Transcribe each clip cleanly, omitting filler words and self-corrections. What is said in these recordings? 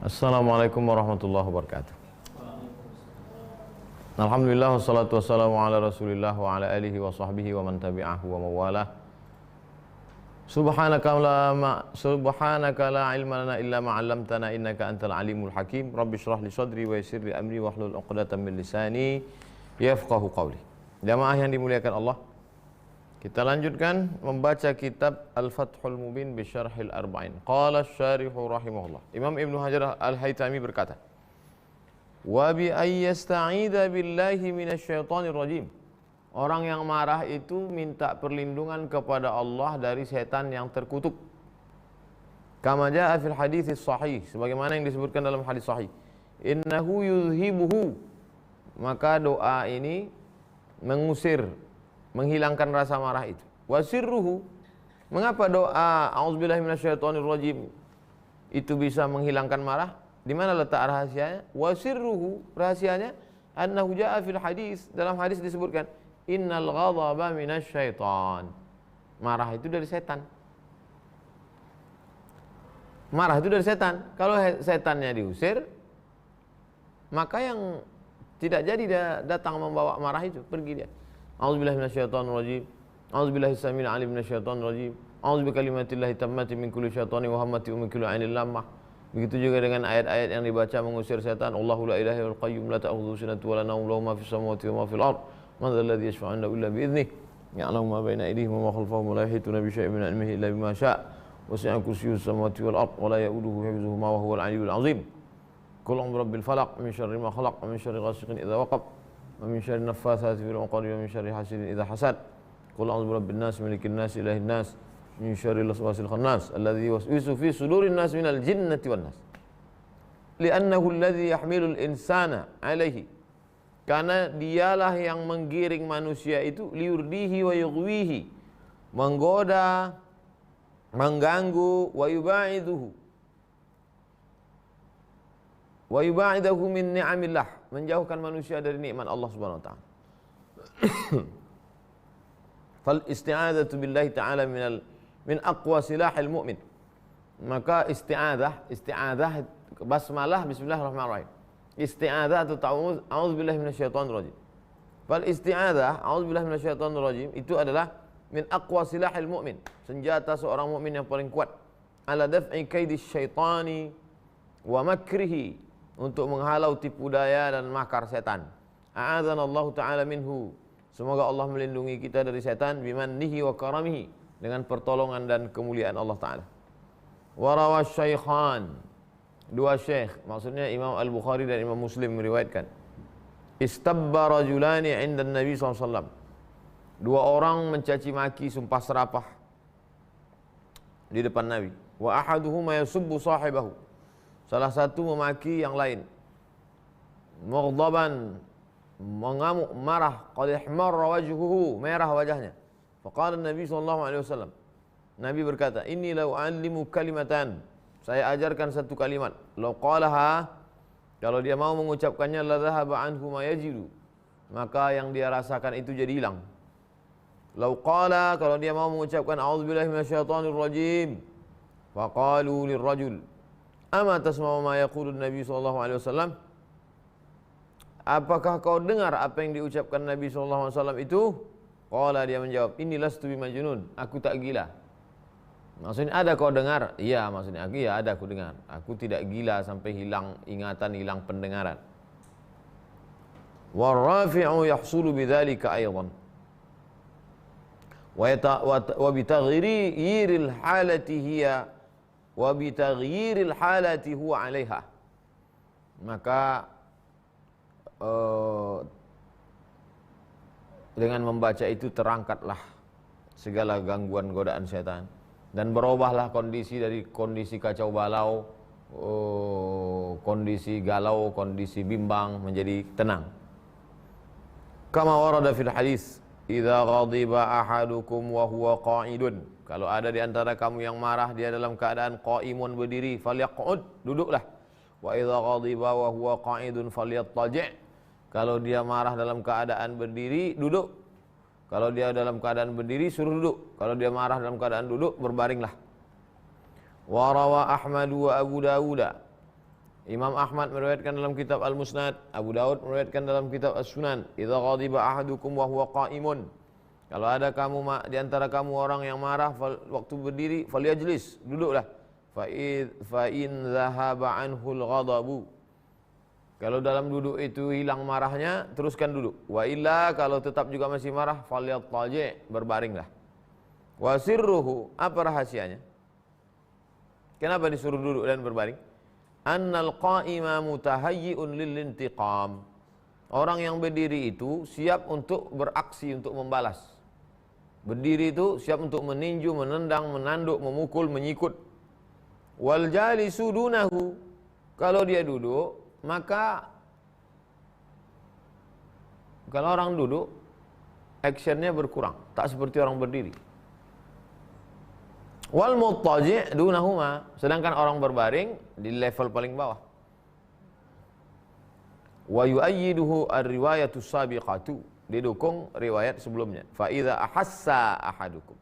Assalamualaikum warahmatullahi wabarakatuh. Alhamdulillah wassalatu wassalamu ala Rasulillah wa ala alihi wa sahbihi wa man tabi'ahu wa mawalah. Subhanaka la ilma lana illa ma 'allamtana innaka antal alimul hakim. Rabbi shrah li sadri wa yassir li amri wahlul 'uqdatam min lisani yafqahu qawli. Jamaah yang dimuliakan Allah, kita lanjutkan membaca kitab Al-Fathul Mubin bi Syarhil Arba'in. Qala asy-syarihu rahimahullah. Imam Ibnu Hajar Al-Haytami berkata, "Wa bi ayyasta'idza billahi minasyaitonir rajim." Orang yang marah itu minta perlindungan kepada Allah dari setan yang terkutuk. Kama jaa fil hadits sahih, sebagaimana yang disebutkan dalam hadis sahih. Innahu yuzhibuhu. Maka doa ini mengusir, menghilangkan rasa marah itu. Wasirruhu, mengapa doa auzubillahi minasyaitonir rajim itu bisa menghilangkan marah? Di mana letak rahasianya? Wasirruhu, rahasianya annahu jaa fil hadis, dalam hadis disebutkan innal ghadaba minasyaiton. Marah itu dari setan. Marah itu dari setan. Kalau setannya diusir, maka yang tidak jadi dia datang membawa marah itu, pergi dia. A'udzubillahi minasyaitonir rajim. A'udzubillahi samil alim minasyaitonir rajim. A'udzubikalimatillahi tammati min kulli syaitani wa hammati min kulli 'ainil lammah. Begitu juga dengan ayat-ayat yang dibaca mengusir setan. Allahu la ilaha illal qayyum la ta'khudhuhu sinatun wa la nawm lahu ma fis samawati wa ma fil ard. Man dzal ladzi yashfa'u 'indahu illa bi idznihi. Ya'lamu ma baina aydihim wa ma khalfahum wa la yuhituna bi syai'in min 'ilmihi illa bima syaa'. Wasi'a kursiyyuhu samawati wal ard wa la ya'uduhu hifdhuhuma wa huwal 'aliyyul 'azim. Qul a'udzu birabbil falaq min syarri ma khalaq wa min syarri ghasiqin idza waqab wa min syarri naffatsati fil 'uqad wa min syarri hasidin idza hasad. Qul a'udzu birabbin nas malikin nas ilahin nas min syarril waswasil khannas alladzi yuwaswisu fi sudurin nas minal jinnati wan nas. Li'annahu alladzi yahmilul insana 'alaihi, karena dialah yang menggiring manusia itu, liurdihi wa yughwihi, menggoda, mengganggu, wa yuba'idahu min ni'amillah, menjauhkan manusia dari nikmat Allah Subhanahu wa taala. Fal isti'adzatu billahi ta'ala min aqwa silahil mu'min. Maka isti'adzah basmalah bismillahirrahmanirrahim. Isti'adzah atau ta'awudz a'udzubillahi minasyaitonir rajim. Fal isti'adzah a'udzubillahi minasyaitonir rajim itu adalah min aqwa silahil mu'min, senjata seorang mukmin yang paling kuat, ala daf'i kaidis syaitani wa makrihi, untuk menghalau tipu daya dan makar setan. A'adzanallahu ta'ala minhu, semoga Allah melindungi kita dari setan, bimannihi wa karamihi, dengan pertolongan dan kemuliaan Allah Ta'ala. Warawa syaikhan, dua syekh, maksudnya Imam Al-Bukhari dan Imam Muslim meriwayatkan, istabba rajulani 'inda Nabi SAW, dua orang mencaci maki, sumpah serapah di depan Nabi. Wa ahaduhuma yasubbu sahibahu, salah satu memaki yang lain. Mughdaban, mengamuk, marah. Qad ihmarra wajhuhu, merah wajahnya. Faqala Nabi SAW, Nabi berkata, inni la u'allimu kalimatan, saya ajarkan satu kalimat, law qalaha, kalau dia mau mengucapkannya, la dhahaba anhu ma yajidu, maka yang dia rasakan itu jadi hilang. Law qala, kalau dia mau mengucapkan a'udzubillahi minasyaitonir rajim, faqalu lirrajul, ama tasma'u ma yaqulu Nabi sallallahu alaihi wasallam, apakah kau dengar apa yang diucapkan Nabi sallallahu alaihi wasallam itu? Qala, dia menjawab, inni lastu bimajnun, aku tak gila. Maksudnya, ada kau dengar? Iya, maksudnya aku, ya ada aku dengar. Aku tidak gila sampai hilang ingatan, hilang pendengaran. Warafi'u yahsulu bidzalika aidan. Wa bitaghyiril halati hiya wa bitaghyiril halati huwa 'alaiha. Maka dengan membaca itu terangkatlah segala gangguan godaan setan, dan berubahlah kondisi dari kondisi kacau balau, kondisi galau, kondisi bimbang menjadi tenang. Kama warada fil hadis, idza ghadiba ahadukum wa huwa qa'idun, kalau ada di antara kamu yang marah, dia dalam keadaan qa'imun, berdiri, falyaq'ud, duduklah. Wa idza ghadiba wa huwa qa'idun falyattaji', kalau dia marah dalam keadaan berdiri, duduk. Kalau dia dalam keadaan berdiri, suruh duduk. Kalau dia marah dalam keadaan duduk, berbaringlah. Wa rawa Ahmad wa Abu Dawud Imam Ahmad meriwayatkan dalam kitab Al-Musnad, Abu Daud meriwayatkan dalam kitab As-Sunan, idza ghadiba ahadukum wa huwa qa'imun. Kalau ada kamu di antara kamu orang yang marah waktu berdiri, falyajlis, duduklah. Fa in dhahaba anhul ghadabu. Kalau dalam duduk itu hilang marahnya, teruskan duduk. Wa illa, kalau tetap juga masih marah, falyattaji', berbaringlah. Wa sirruhu, apa rahasianya? Kenapa disuruh duduk dan berbaring? Annal qa'ima mutahayyi'un lil-intiqam. Orang yang berdiri itu siap untuk beraksi, untuk membalas. Berdiri itu siap untuk meninju, menendang, menanduk, memukul, menyikut. Wal jalisu dunahu. Kalau dia duduk, maka kalau orang duduk, actionnya berkurang, tak seperti orang berdiri. Wal muttaji' dunahuma, sedangkan orang berbaring di level paling bawah. Wa yu'ayyiduhu ar-riwayatus sabiqatu, didukung riwayat sebelumnya. Fa idza ahassa ahadukum,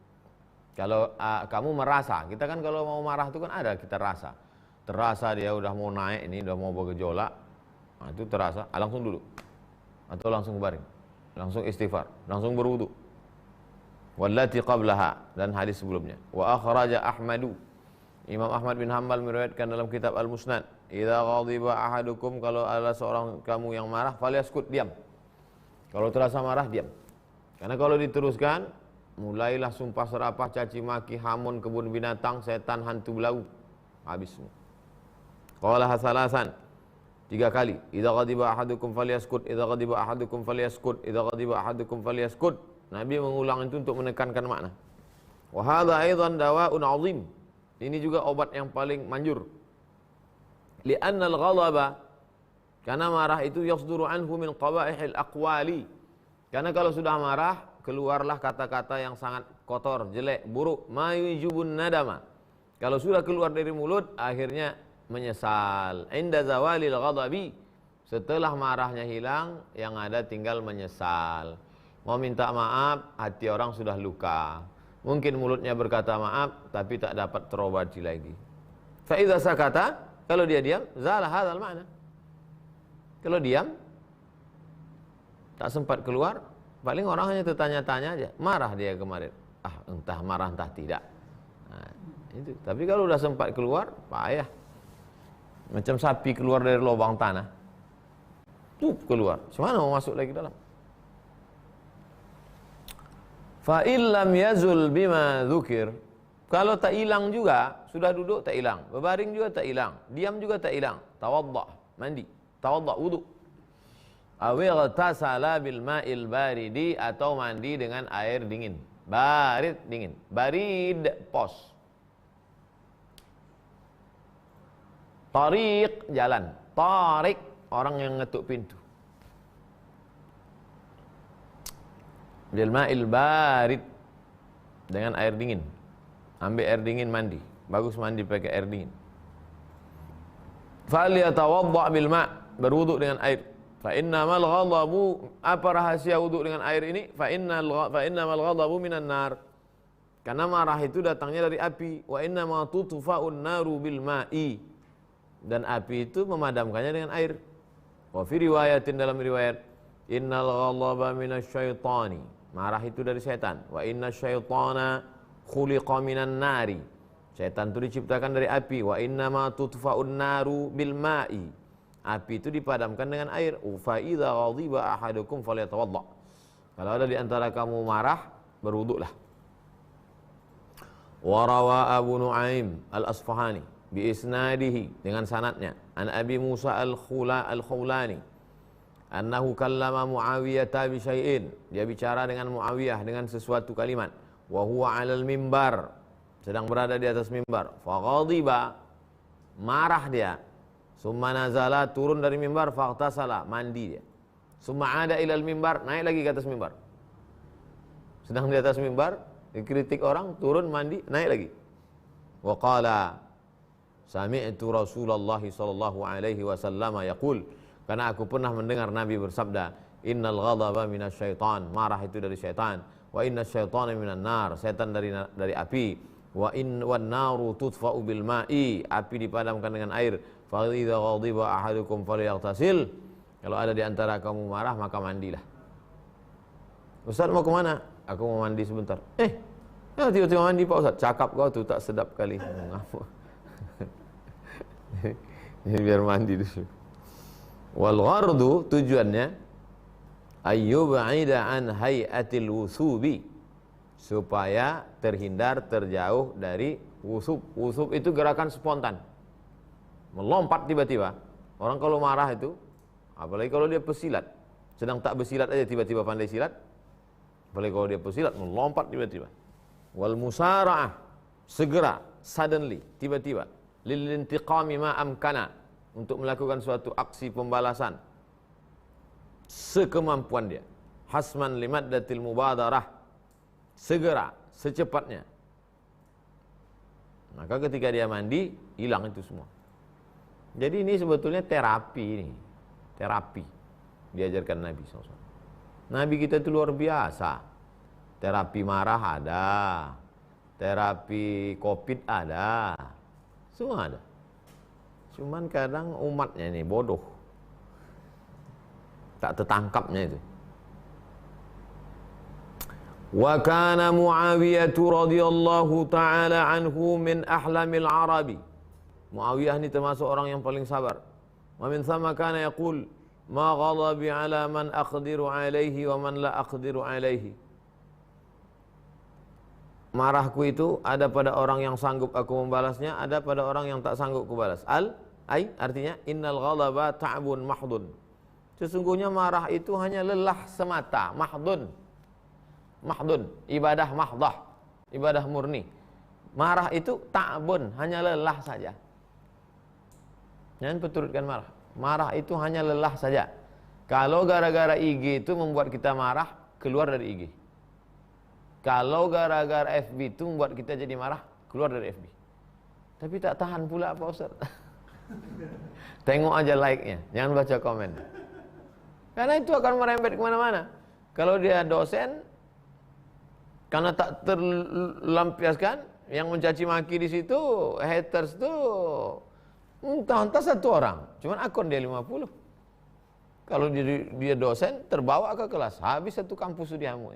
kalau kamu merasa, kita kan kalau mau marah itu kan ada kita rasa. Terasa dia udah mau naik ini, udah mau bergejolak. Nah, itu terasa, langsung duduk. Atau langsung baring. Langsung istighfar, langsung berwudu. Wallati qablaha, dan hadis sebelumnya. Wa akhraja Ahmadu, Imam Ahmad bin Hanbal meriwayatkan dalam kitab Al-Musnad, idza ghadiba ahadukum, kalau ada seorang kamu yang marah, falyaskut, diam. Kalau terasa marah, diam. Karena kalau diteruskan, mulailah sumpah serapah, caci maki, hamun, kebun binatang, setan, hantu belau, habis semua. Qala hasalasan, 3 kali. Idza ghadiba ahadukum falyaskut, idza ghadiba ahadukum falyaskut, idza ghadiba ahadukum falyaskut. Nabi mengulang itu untuk menekankan makna. Wa hadza aidan dawa'un 'azim. Ini juga obat yang paling manjur. Li'anna al-ghadaba, karena marah itu yasduru anhu min qaba'ihil aqwali. Karena kalau sudah marah, keluarlah kata-kata yang sangat kotor, jelek, buruk, ma yujibun nadama. Kalau sudah keluar dari mulut, akhirnya menyesal. Inda zawalil ghadabi, setelah marahnya hilang, yang ada tinggal menyesal. Mau minta maaf, hati orang sudah luka. Mungkin mulutnya berkata maaf, tapi tak dapat terobati lagi. Fa idza sakata, kalau dia diam, zala hadzal ma'na. Kalau diam, tak sempat keluar, paling orang hanya tertanya-tanya aja. Marah dia kemarin. Entah marah entah tidak. Nah, itu. Tapi kalau udah sempat keluar, payah. Macam sapi keluar dari lubang tanah. Keluar. Semana mau masuk lagi dalam? Fa illam yazul bima dzukir, kalau tak hilang juga, sudah duduk tak hilang, berbaring juga tak hilang, diam juga tak hilang, tawaddah, mandi, tawaddah, wudu. Aw tasala bil ma'il baridi, atau mandi dengan air dingin. Barid, dingin. Barid, pos. Tariq, jalan. Tarik, orang yang ngetuk pintu. Bil ma'il barid, dengan air dingin. Ambil air dingin mandi. Bagus mandi pakai air dingin. Falyatawadda' bil ma', berwudu dengan air. Fa innamal ghadabu, apa rahasia wudu dengan air ini? Fa innamal ghadabu minan nar. Karena marah itu datangnya dari api. Wa innama tutfa'un naru bil ma'i, dan api itu memadamkannya dengan air. Wa fi riwayatin, dalam riwayat, innal ghadaba minasyaitani, marah itu dari setan. Wa innasyaitana khuliqa minan nari, setan itu diciptakan dari api. Wa innama tutfa'un naru bil ma'i, api itu dipadamkan dengan air. Fa idza ghadiba ahadukum falyatawadda, kalau ada di antara kamu marah, berwuduklah. Wa rawa Abu Nuaim al-Asfahani bi isnadihi, dengan sanadnya, an Abi Musa al-Khawlani annahu kallama Muawiyah bi syai'in, dia bicara dengan Muawiyah dengan sesuatu kalimat. Wa huwa 'alal mimbar, sedang berada di atas mimbar. Fa ghadiba, marah dia. Summa nazala, turun dari mimbar. Faghtasala, mandi dia. Summa 'ada ilal mimbar, naik lagi ke atas mimbar. Sedang di atas mimbar, dikritik orang, turun mandi, naik lagi. Wa qala sami'tu Rasulullah sallallahu alaihi wasallam yaqul, karena aku pernah mendengar Nabi bersabda, innal ghadaba minasyaitan, marah itu dari syaitan. Wa innasyaitana minan nar, setan dari api. Wa wan naru tudfa'u bil ma'i, api dipadamkan dengan air. Fa idza ghadiba ahadukum falyaghtasil. Kalau ada di antara kamu marah maka mandilah. Ustaz mau kemana? Aku mau mandi sebentar. Ya tiba-tiba mandi Pak Ustaz. Cakap kau tuh tak sedap kali. Jadi biar mandi dulu. Wal ghardu, tujuannya ayyub'ida an hayatil wusubi, supaya terhindar, terjauh dari wusub. Wusub itu gerakan spontan, melompat tiba-tiba. Orang kalau marah itu, apalagi kalau dia pesilat, sedang tak bersilat aja tiba-tiba pandai silat, apalagi kalau dia pesilat, melompat tiba-tiba. Wal musara'ah, segera, suddenly, tiba-tiba. Lil intiqami ma amkana, untuk melakukan suatu aksi pembalasan sekemampuan dia. Hasman limaddatil mubadarah, segera, secepatnya. Maka ketika dia mandi, hilang itu semua. Jadi ini sebetulnya terapi ini. Terapi diajarkan Nabi SAW. Nabi kita itu luar biasa. Terapi marah ada, terapi COVID ada, semua ada. Cuman kadang umatnya ini bodoh, tak tertangkapnya itu. Wa kana Muawiyah radhiyallahu taala anhu min ahlamil arabi. Muawiyah ini termasuk orang yang paling sabar. Wa min thamma kana yaqul ma ghadabi ala man aqdiru alaihi wa man la aqdiru alaihi. Marahku itu ada pada orang yang sanggup aku membalasnya, ada pada orang yang tak sanggup kubalas. Artinya innal ghadaba ta'bun mahdun. Sesungguhnya marah itu hanya lelah semata, mahdun. Mahdun, ibadah mahdah, ibadah murni. Marah itu ta'bun, hanya lelah saja. Jangan perturutkan marah. Marah itu hanya lelah saja. Kalau gara-gara IG itu membuat kita marah, keluar dari IG. Kalau gara-gara FB itu membuat kita jadi marah, keluar dari FB. Tapi tak tahan pula Pak Ustaz. Tengok aja like-nya, jangan baca komen. Karena itu akan merembet kemana-mana. Kalau dia dosen, karena tak terlampiaskan, yang mencaci maki di situ, haters itu entah-entah satu orang, cuman akun dia 50. Kalau dia dosen, terbawa ke kelas, habis satu kampus itu diamuk.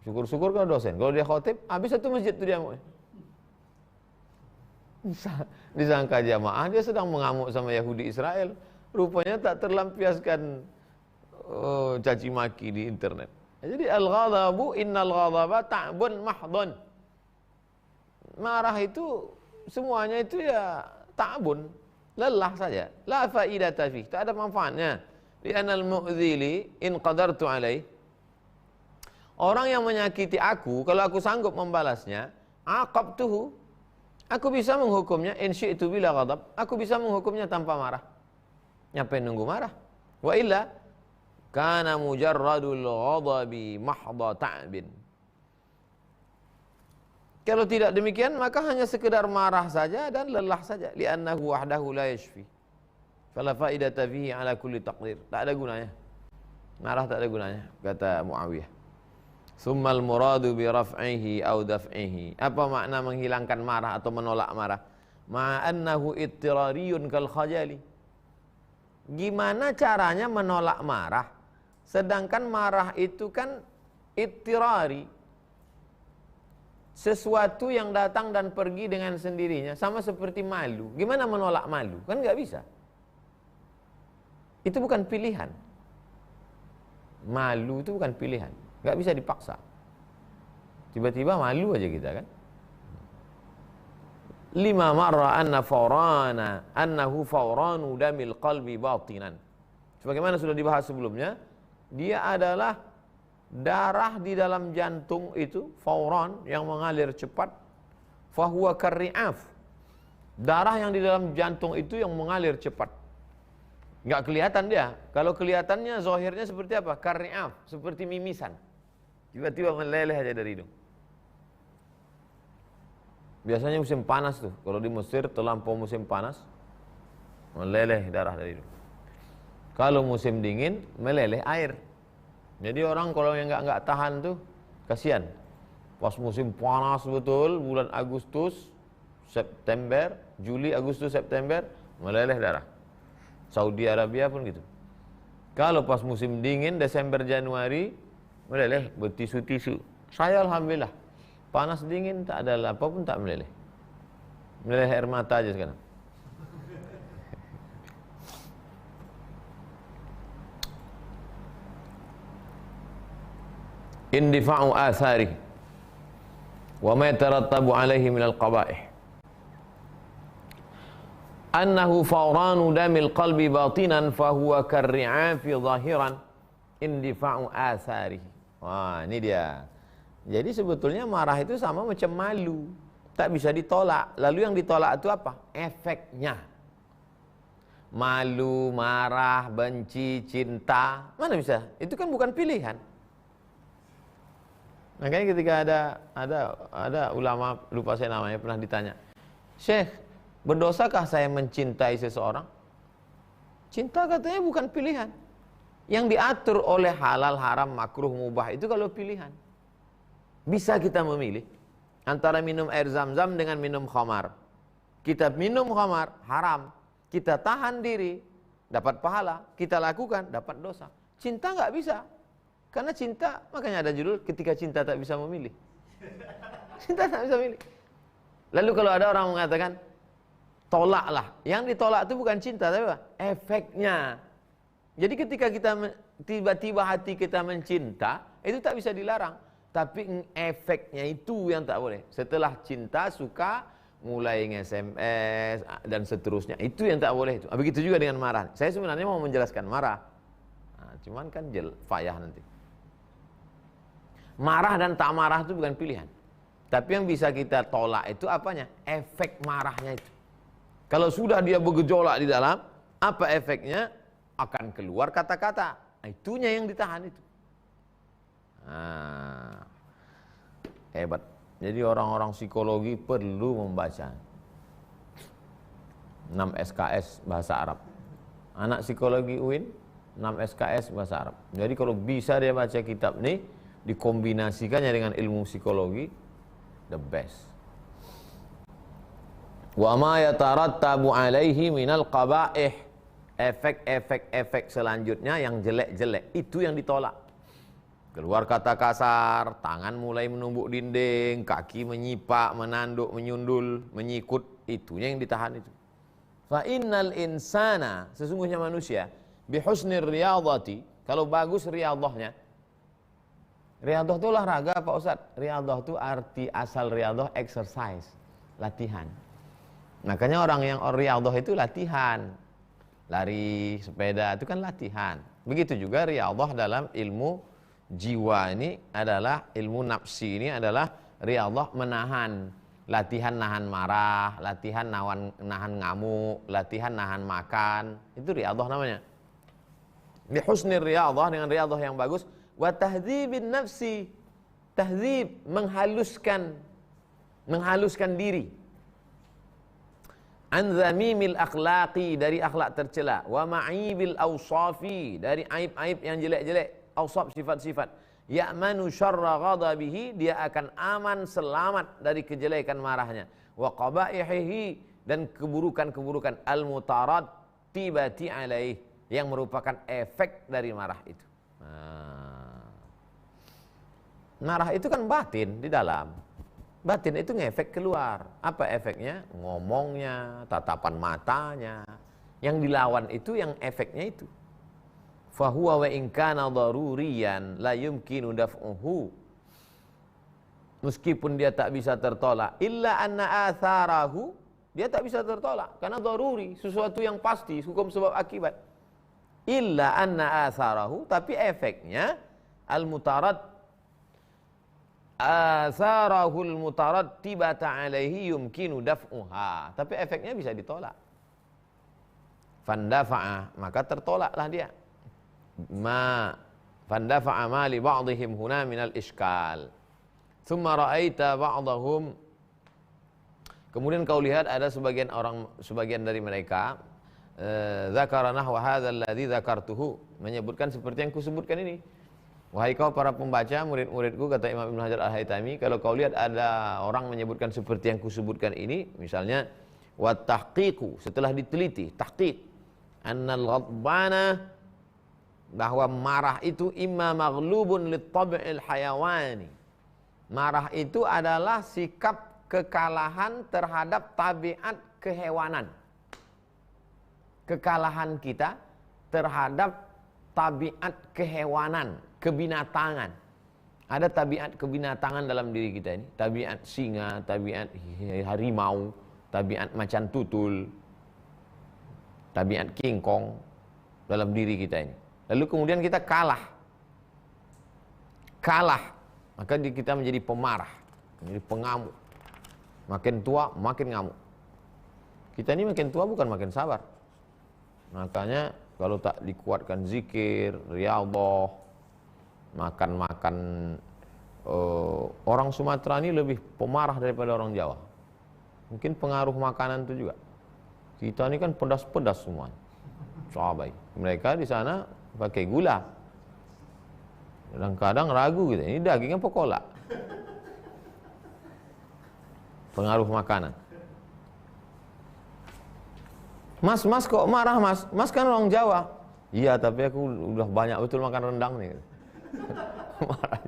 Syukur-syukur kalau dosen. Kalau dia khotib, habis satu masjid itu diamuk. Disangka jamaah dia sedang mengamuk sama Yahudi Israel. Rupanya tak terlampiaskan caci maki di internet. Jadi al-ghadabu innal ghadaba ta'bun mahdun. Marah itu semuanya itu ya ta'bun, lelah saja. La faidata fi, tak ada manfaatnya. Li anal mu'dzili in qadartu alaih. Orang yang menyakiti aku, kalau aku sanggup membalasnya, aqabtuhu, aku bisa menghukumnya in syi'tu bila ghadab, aku bisa menghukumnya tanpa marah. Ngapain nunggu marah? Wa illa kana mujarradul ghadabi mahdha ta'bin. Kalau tidak demikian maka hanya sekedar marah saja dan lelah saja. Li'annahu wahdahu la yashfi. Fala faidata fihi ala kulli taqdir. Tak ada gunanya. Marah tak ada gunanya, kata Muawiyah. Summal muradu bi raf'ihi aw daf'ihi. Apa makna menghilangkan marah atau menolak marah? Ma'annahu ittirariyun kal khajali. Gimana caranya menolak marah? Sedangkan marah itu kan ittirari, sesuatu yang datang dan pergi dengan sendirinya, sama seperti malu. Gimana menolak malu? Kan nggak bisa. Itu bukan pilihan. Malu itu bukan pilihan, nggak bisa dipaksa. Tiba-tiba malu aja kita kan. Lima marra annahu fawranu damil qalbi batinan. Sebagaimana sudah dibahas sebelumnya, dia adalah darah di dalam jantung itu, fawran, yang mengalir cepat. Fahuwa karri'af. Darah yang di dalam jantung itu yang mengalir cepat. Nggak kelihatan dia. Kalau kelihatannya, zahirnya seperti apa? Karri'af, seperti mimisan. Tiba-tiba meleleh aja dari hidung. Biasanya musim panas tuh. Kalau di Mesir terlampau musim panas, meleleh darah dari hidung. Kalau musim dingin, meleleh air. Jadi orang kalau yang nggak tahan tuh, kasihan. Pas musim panas betul, bulan Agustus, September, Juli, Agustus, September meleleh darah. Saudi Arabia pun gitu. Kalau pas musim dingin Desember Januari meleleh bertisu-tisu. Saya alhamdulillah panas dingin tak ada apa pun tak meleleh. Meleleh air mata aja sekarang. Indifa'u athari wa ma yatarattabu alaihi minal qaba'ih annahu fawranu damil qalbi batinan fahuwa karri'afi zahiran indifa'u athari. Wah, ini dia. Jadi sebetulnya marah itu sama macam malu, tak bisa ditolak. Lalu yang ditolak itu apa? Efeknya. Malu, marah, benci, cinta, mana bisa? Itu kan bukan pilihan. Makanya ketika ada ulama, lupa saya namanya, pernah ditanya, Syekh, berdosakah saya mencintai seseorang? Cinta katanya bukan pilihan. Yang diatur oleh halal, haram, makruh, mubah itu kalau pilihan. Bisa kita memilih antara minum air zam-zam dengan minum khamar. Kita minum khamar, haram. Kita tahan diri, dapat pahala. Kita lakukan, dapat dosa. Cinta nggak bisa. Karena cinta, makanya ada judul, ketika cinta tak bisa memilih. Cinta tak bisa memilih. Lalu kalau ada orang mengatakan, tolaklah. Yang ditolak itu bukan cinta, tapi apa? Efeknya. Jadi ketika kita tiba-tiba hati kita mencinta, itu tak bisa dilarang. Tapi efeknya itu yang tak boleh. Setelah cinta, suka, mulai nge-SMS, dan seterusnya. Itu yang tak boleh. Itu. Begitu juga dengan marah. Saya sebenarnya mau menjelaskan marah. Nah, cuman kan payah nanti. Marah dan tak marah itu bukan pilihan. Tapi yang bisa kita tolak itu apanya? Efek marahnya itu. Kalau sudah dia bergejolak di dalam, apa efeknya? Akan keluar kata-kata. Nah, itunya yang ditahan itu. Nah, hebat. Jadi orang-orang psikologi perlu membaca 6 SKS bahasa Arab. Anak psikologi UIN 6 SKS bahasa Arab. Jadi kalau bisa dia baca kitab ini, dikombinasikannya dengan ilmu psikologi, the best. Wa ma yatarattabu alaihi minal qaba'ih. Efek selanjutnya yang jelek-jelek, itu yang ditolak. Keluar kata kasar, tangan mulai menumbuk dinding, kaki menyipak, menanduk, menyundul, menyikut, itunya yang ditahan itu. Fa innal insana, sesungguhnya manusia, bihusnir riyadhati, kalau bagus riyadhahnya. Riyadhah itu olahraga Pak Ustadz. Riyadhah itu arti asal riyadhah exercise, latihan. Makanya orang yang riyadhah itu latihan. Lari, sepeda itu kan latihan. Begitu juga riyadhah dalam ilmu jiwa ini adalah, ilmu nafsi ini adalah riyadhah menahan. Latihan nahan marah, latihan nahan ngamuk, latihan nahan makan. Itu riyadhah namanya. Bi husnir riyadhah, dengan riyadhah yang bagus. Wa tahdzibin nafsi. Tahdzib, menghaluskan diri. An zamimil akhlaqi, dari akhlak tercela. Wa ma'ibil awsafi, dari aib-aib yang jelek-jelek. Awsaf, sifat-sifat. Ya'manu syarra ghadabihi, dia akan aman, selamat dari kejelekan marahnya. Wa qaba'ihihi, dan keburukan-keburukan al-mutarattibati alaih, yang merupakan efek dari marah itu. Marah itu kan batin di dalam. Batin itu ngefek keluar. Apa efeknya? Ngomongnya, tatapan matanya. Yang dilawan itu yang efeknya itu. Fahuwa wa in kana daruriyan la yumkinu daf'uhu. Meskipun dia tak bisa tertolak, illa anna atharahu, dia tak bisa tertolak karena daruri, sesuatu yang pasti, hukum sebab akibat. Illa anna atharahu, tapi efeknya al-mutarad atharahul mutarattibata alaihi yumkinu daf'uha, tapi efeknya bisa ditolak. Fandafa'a, maka tertolaklah dia. Fandafa'a ma li ba'dihim huna minal iskal. Thumma ra'aita ba'dahum, kemudian kau lihat ada sebagian dari mereka, dzakara nahwa hadzal ladzi dzakartuhu, menyebutkan seperti yang kusebutkan ini. Wahai kau para pembaca, murid-muridku, kata Imam Ibn Hajar Al-Haytami, kalau kau lihat ada orang menyebutkan seperti yang kusebutkan ini, misalnya Wa tahqiqu, setelah diteliti, tahqiq, annal ghadbana, bahwa marah itu imma maghlubun lit tab'il hayawani. Marah itu adalah sikap kekalahan terhadap tabiat kehewanan. Kekalahan kita terhadap tabiat kehewanan, kebinatangan. Ada tabiat kebinatangan dalam diri kita ini, tabiat singa, tabiat harimau, tabiat macan tutul, tabiat kingkong dalam diri kita ini. Lalu kemudian kita kalah, maka kita menjadi pemarah, menjadi pengamuk. Makin tua makin ngamuk. Kita ini makin tua bukan makin sabar. Makanya kalau tak dikuatkan zikir, riyadhah, makan orang Sumatera ini lebih pemarah daripada orang Jawa. Mungkin pengaruh makanan itu juga. Kita ini kan pedas-pedas semua. Sahabat. Mereka di sana pakai gula. Kadang-kadang ragu gitu. Ini daging apa kolak? Pengaruh makanan. Mas kok marah mas? Mas kan orang Jawa. Iya, tapi aku udah banyak betul makan rendang nih. Marah.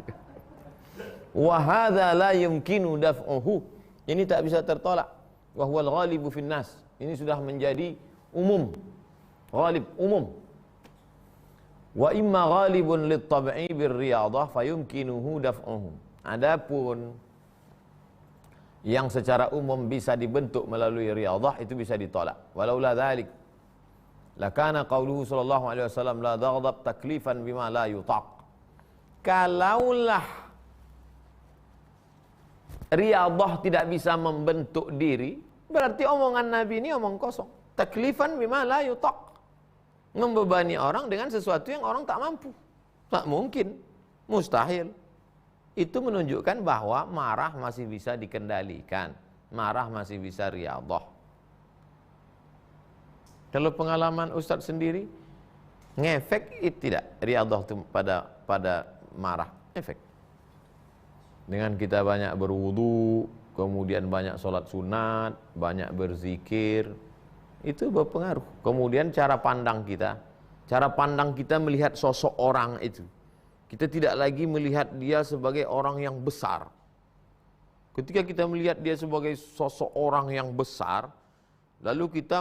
Wa hadza la yumkinu daf'uhu. Ini tak bisa tertolak. Wa huwal ghalibu fin nas. Ini sudah menjadi umum. Ghalib, umum. Wa imma ghalibun lit tab'i bir riyadhah fayumkinuhu daf'uhu. Adapun yang secara umum bisa dibentuk melalui riyadhah itu bisa ditolak. Walaula dzalik lakana qauluhu sallallahu alaihi wasallam la taghdab taklifan bima la yutaq. Kalaulah riyadhah tidak bisa membentuk diri, berarti omongan Nabi ini omong kosong. Taklifan bima la yutaq. Membebani orang dengan sesuatu yang orang tak mampu. Tak mungkin, mustahil. Itu menunjukkan bahwa marah masih bisa dikendalikan. Marah masih bisa riyadhah. Kalau pengalaman Ustadz sendiri, ngefek tidak riyadhah itu pada marah, efek. Dengan kita banyak berwudu, kemudian banyak sholat sunat, banyak berzikir, itu berpengaruh. Kemudian cara pandang kita melihat sosok orang itu. Kita tidak lagi melihat dia sebagai orang yang besar. Ketika kita melihat dia sebagai sosok orang yang besar, lalu kita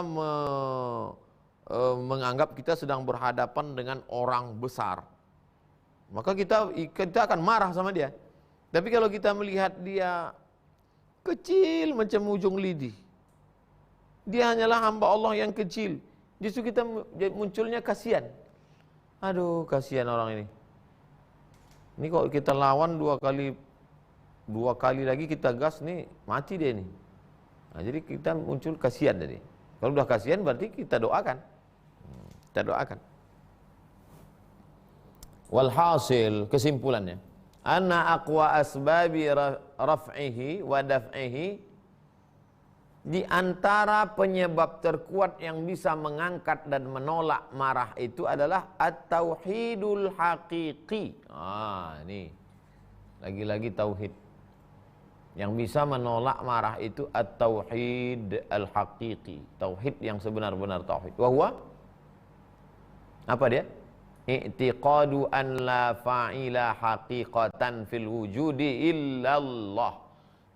menganggap kita sedang berhadapan dengan orang besar, maka kita akan marah sama dia. Tapi kalau kita melihat dia kecil macam ujung lidi, dia hanyalah hamba Allah yang kecil, justru kita munculnya kasihan. Aduh, kasihan orang ini. Ini kok kita lawan dua kali lagi kita gas nih, mati dia nih. Nah, jadi kita muncul kasihan tadi. Kalau udah kasihan berarti kita doakan. Kita doakan. Walhasil, kesimpulannya, anna aqwa asbabi raf'ihi wa daf'ihi, di antara penyebab terkuat yang bisa mengangkat dan menolak marah itu adalah at-tauhidul haqiqi. Ini lagi-lagi tauhid. Yang bisa menolak marah itu at-tauhid al-haqiqi, tauhid yang sebenar-benar tauhid. Wa huwa apa dia? I'tiqadu an la fa'ila haqiqatan fil wujudi illallah.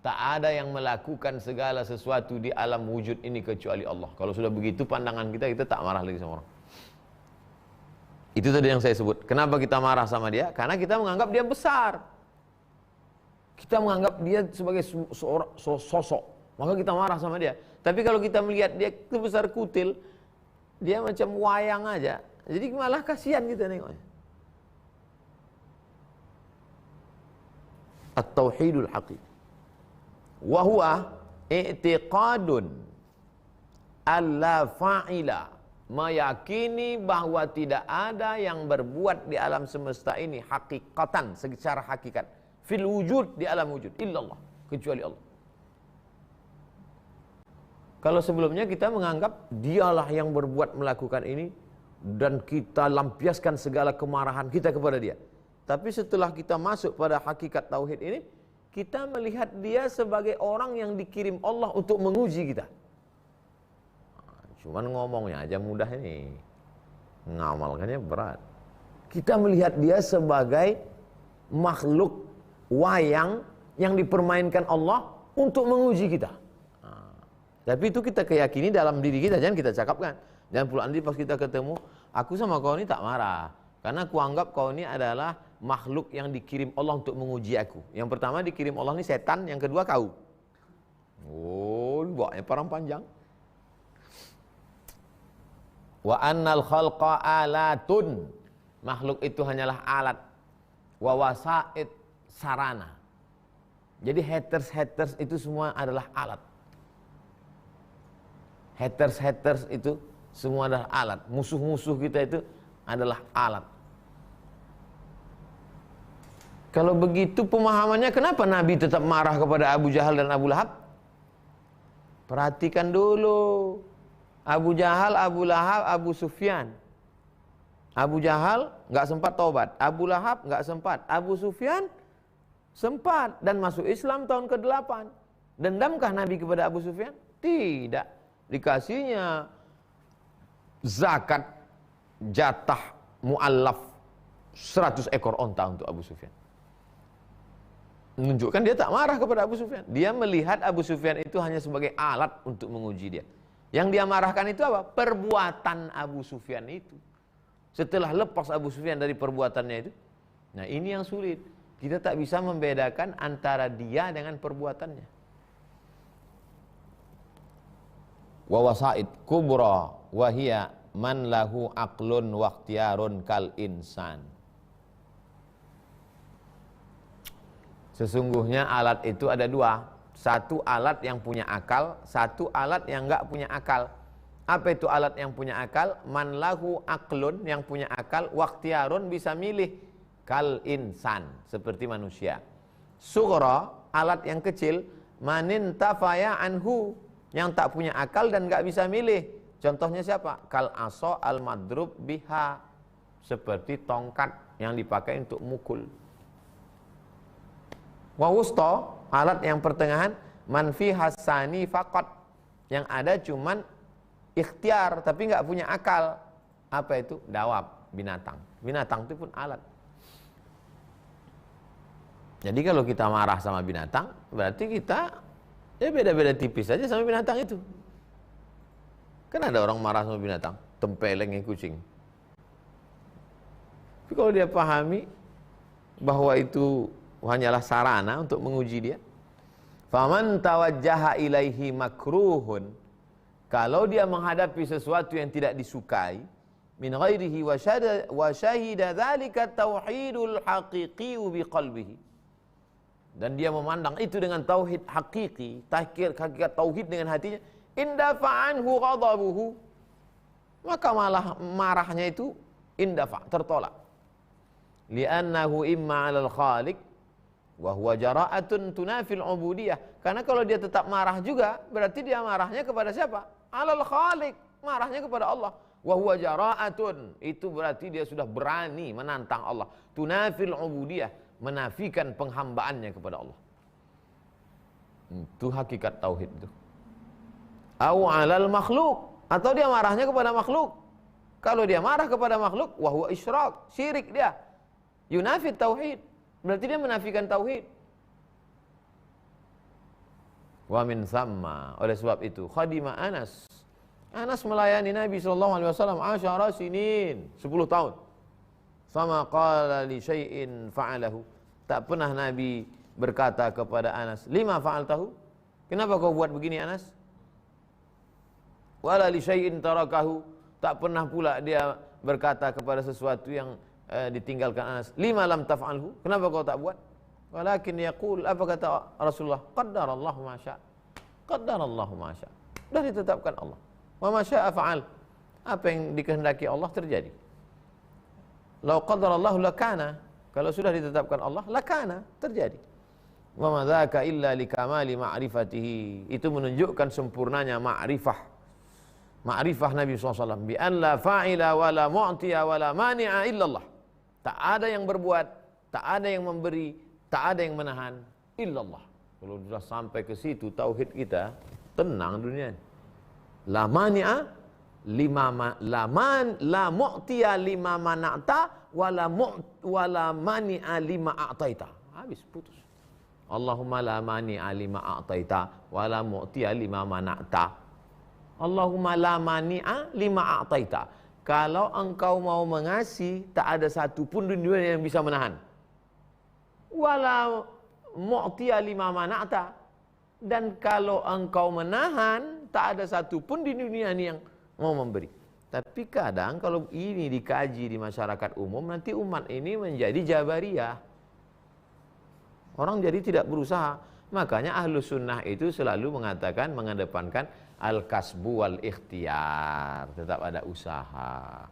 Tak ada yang melakukan segala sesuatu di alam wujud ini kecuali Allah. Kalau sudah begitu pandangan kita tak marah lagi sama orang. Itu tadi yang saya sebut. Kenapa kita marah sama dia? Karena kita menganggap dia besar. Kita menganggap dia sebagai sosok. Maka kita marah sama dia. Tapi kalau kita melihat dia sebesar kutil, dia macam wayang aja. Jadi malah kasihan kita nengoknya. At-tauhidul haqiqi. Wa huwa i'tiqadun alla fa'ila, meyakini bahwa tidak ada yang berbuat di alam semesta ini hakikatan, secara hakikat, fil wujud, di alam wujud, illallah, kecuali Allah. Kalau sebelumnya kita menganggap dialah yang berbuat melakukan ini dan kita lampiaskan segala kemarahan kita kepada dia. Tapi setelah kita masuk pada hakikat tauhid ini, kita melihat dia sebagai orang yang dikirim Allah untuk menguji kita. Cuman ngomongnya aja mudah ini, ngamalkannya berat. Kita melihat dia sebagai makhluk wayang yang dipermainkan Allah untuk menguji kita. Tapi itu kita keyakini dalam diri kita, jangan kita cakapkan. Dan pula nanti pas kita ketemu, aku sama kau ini tak marah. Karena aku anggap kau ini adalah makhluk yang dikirim Allah untuk menguji aku. Yang pertama dikirim Allah ini setan, yang kedua kau. Oh, buatnya parang panjang. Wa annal khalqa alatun. Makhluk itu hanyalah alat. Wa wasaid sarana. Jadi haters itu semua adalah alat. Haters itu semua adalah alat. Musuh-musuh kita itu adalah alat. Kalau begitu pemahamannya, kenapa Nabi tetap marah kepada Abu Jahal dan Abu Lahab? Perhatikan dulu. Abu Jahal, Abu Lahab, Abu Sufyan. Abu Jahal nggak sempat taubat. Abu Lahab nggak sempat. Abu Sufyan sempat dan masuk Islam tahun ke-8. Dendamkah Nabi kepada Abu Sufyan? Tidak. Dikasihnya zakat jatah mu'allaf 100 ekor onta untuk Abu Sufyan. Menunjukkan dia tak marah kepada Abu Sufyan. Dia melihat Abu Sufyan itu hanya sebagai alat untuk menguji dia. Yang dia marahkan itu apa? Perbuatan Abu Sufyan itu. Setelah lepas Abu Sufyan dari perbuatannya itu, nah ini yang sulit. Kita tak bisa membedakan antara dia dengan perbuatannya. Wa wasaid kubra wa hiya man lahu aqlun wa ikhtiyarun kal insan. Sesungguhnya alat itu ada dua. Satu alat yang punya akal, satu alat yang enggak punya akal. Apa itu alat yang punya akal? Man lahu aqlun, yang punya akal, wa ikhtiyarun, bisa milih, kal insan, seperti manusia. Sughra, alat yang kecil, manin tafaya anhu, yang tak punya akal dan enggak bisa milih. Contohnya siapa? Kal aso al madrub biha, seperti tongkat yang dipakai untuk mukul. Wa wusta, alat yang pertengahan, man fi hasani faqat, yang ada cuman ikhtiar tapi enggak punya akal. Apa itu? Dawab, binatang. Binatang itu pun alat. Jadi kalau kita marah sama binatang, berarti kita ya beda-beda tipis saja sama binatang itu. Kan ada orang marah sama binatang, tempelengnya kucing. Tapi kalau dia pahami bahwa itu hanyalah sarana untuk menguji dia. Faman tawajjaha ilaihi makruhun, kalau dia menghadapi sesuatu yang tidak disukai, min ghairihi wa syahida dzalika tauhidul haqiqi bi qalbihi, dan dia memandang itu dengan tauhid hakiki, hakikat tauhid dengan hatinya, indafa anhu ghadabuhu, maka malah marahnya itu indafa, tertolak. Li'annahu imma 'alal khaliq wa huwa jara'atun tunafil ubudiyah. Karena kalau dia tetap marah juga, berarti dia marahnya kepada siapa? 'Alal khaliq, marahnya kepada Allah. Wa huwa jara'atun, itu berarti dia sudah berani menantang Allah. Tunafil ubudiyah, menafikan penghambaannya kepada Allah. Itu hakikat tauhid itu. Au 'alal makhluk, atau dia marahnya kepada makhluk. Kalau dia marah kepada makhluk, wa huwa isyrak, syirik dia. Yunafid tauhid, berarti dia menafikan tauhid. Wa min thamma, oleh sebab itu khadima Anas melayani Nabi SAW 10 sinin, 10 tahun. Sama qala li syai'in fa'alahu, tak pernah Nabi berkata kepada Anas, lima fa'altahu, kenapa kau buat begini Anas? Wala li syai'in tarakahu, tak pernah pula dia berkata kepada sesuatu yang ditinggalkan Anas, lima lam taf'alhu, kenapa kau tak buat? Walakin yaqul, apa kata Rasulullah? Qaddarallahu ma syaa'. Qaddarallahu ma syaa'. Sudah ditetapkan Allah. Wa ma syaa'a fa'al. Apa yang dikehendaki Allah terjadi. Lau qaddarallahu lakana, kalau sudah ditetapkan Allah, lakana, terjadi. Wa ma dzaka illa likamali ma'rifatihi. Itu menunjukkan sempurnanya ma'rifah. Ma'rifah Nabi SAW. Bi an la fa'ila wa la mu'tiya wa la mani'a illallah. Tak ada yang berbuat, tak ada yang memberi, tak ada yang menahan, illallah. Kalau sudah sampai ke situ tauhid kita, tenang dunia. La mani'a la mu'tiya lima mana'ta wala mani'a lima a'taita. Habis, putus. Allahumma la mani'a lima a'taita wala mu'tiya lima mana'ta. Allahumma la mani'a lima a'taita. Kalau engkau mau mengasih, tak ada satu pun di dunia yang bisa menahan. Wala mu'tiya lima mana'ta. Dan kalau engkau menahan, tak ada satu pun di dunia ini yang mau memberi. Tapi kadang kalau ini dikaji di masyarakat umum, nanti umat ini menjadi jabariyah. Orang jadi tidak berusaha. Makanya Ahlus Sunnah itu selalu mengatakan, mengedepankan al-kasbu wal ikhtiyar. Tetap ada usaha.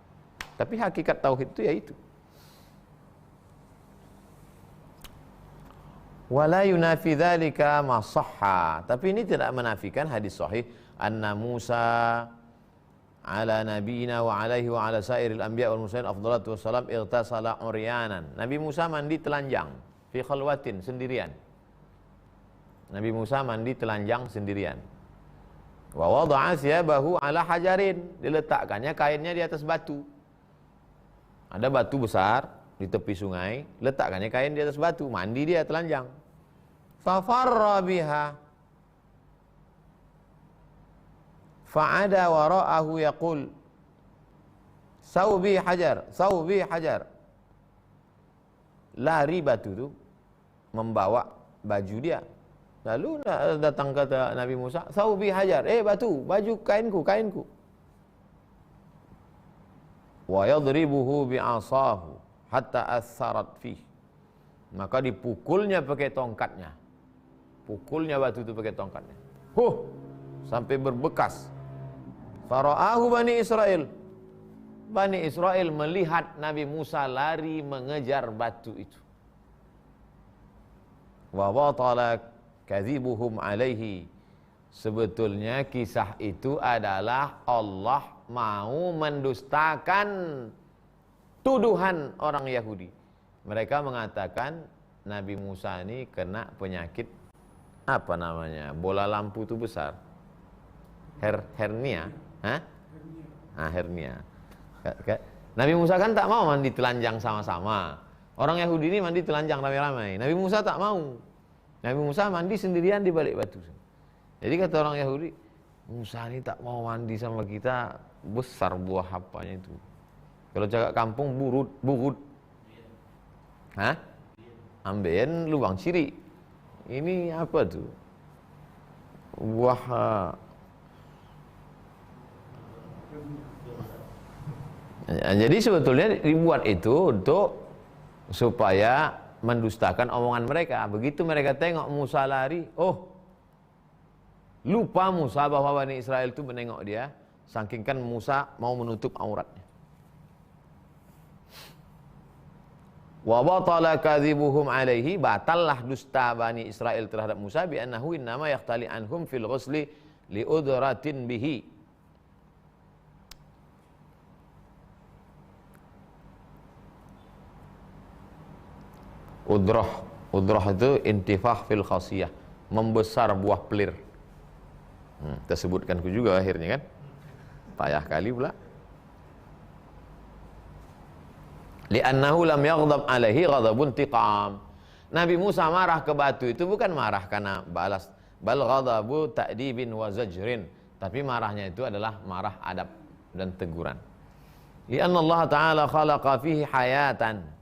Tapi hakikat tauhid itu ya itu. Wala yunafi dzalika ma shahha. Tapi ini tidak menafikan hadis sahih anna Musa ala nabiyina wa alaihi wa ala sairil anbiya wal mursalin afdhalatu wassalam irtasala uryanan. Nabi Musa mandi telanjang fi khalwatin, sendirian. Nabi Musa mandi telanjang sendirian. Wa wada'a thiyabahu ala hajarin, diletakkannya kainnya di atas batu. Ada batu besar di tepi sungai, letakkannya kain di atas batu, mandi dia telanjang. Fa farra biha, fa'ada wara'ahu yaqul saubi hajar, saubi hajar. Lari batu itu membawa baju dia. Lalu datang kata Nabi Musa, saubi hajar, batu, baju, kainku, kainku. Wa yadribuhu bi'asahu hatta atharat fih. Maka dipukulnya pakai tongkatnya. Pukulnya batu itu pakai tongkatnya. Sampai berbekas. Fara'ahu Bani Israel. Bani Israel melihat Nabi Musa lari mengejar batu itu. Wa batala kadhibuhum alaihi. Sebetulnya kisah itu adalah Allah mau mendustakan tuduhan orang Yahudi. Mereka mengatakan Nabi Musa ini kena penyakit apa namanya? Bola lampu itu besar. Hernia. Hernia. Nabi Musa kan tak mau mandi telanjang sama-sama. Orang Yahudi ini mandi telanjang ramai-ramai. Nabi Musa tak mau. Nabi Musa mandi sendirian di balik batu. Jadi kata orang Yahudi, Musa ini tak mau mandi sama kita, besar buah apanya itu. Kalau cakap kampung burut. Ambeien lubang ciri. Ini apa tuh? Buah jadi sebetulnya dibuat itu untuk supaya mendustakan omongan mereka. Begitu mereka tengok Musa lari, lupa Musa bahwa Bani Israel itu menengok dia, saking kan Musa mau menutup auratnya. Wa batala kadhibuhum alaihi, batallah dusta Bani Israel terhadap Musa bi annahu innama yaqtali anhum fil ghusli li udratin bihi. Udrah itu intifah fil khasiyah, membesar buah pelir. Tersebutkanku juga akhirnya kan. Payah kali pula. Li'annahu lam yaghdab alaihi ghadabun tiqam. Nabi Musa marah ke batu itu bukan marah karena balas, bal ghadabu ta'dibin wa zajrin, tapi marahnya itu adalah marah adab dan teguran. Li'anna Allah Ta'ala khalaqa fihi hayatan,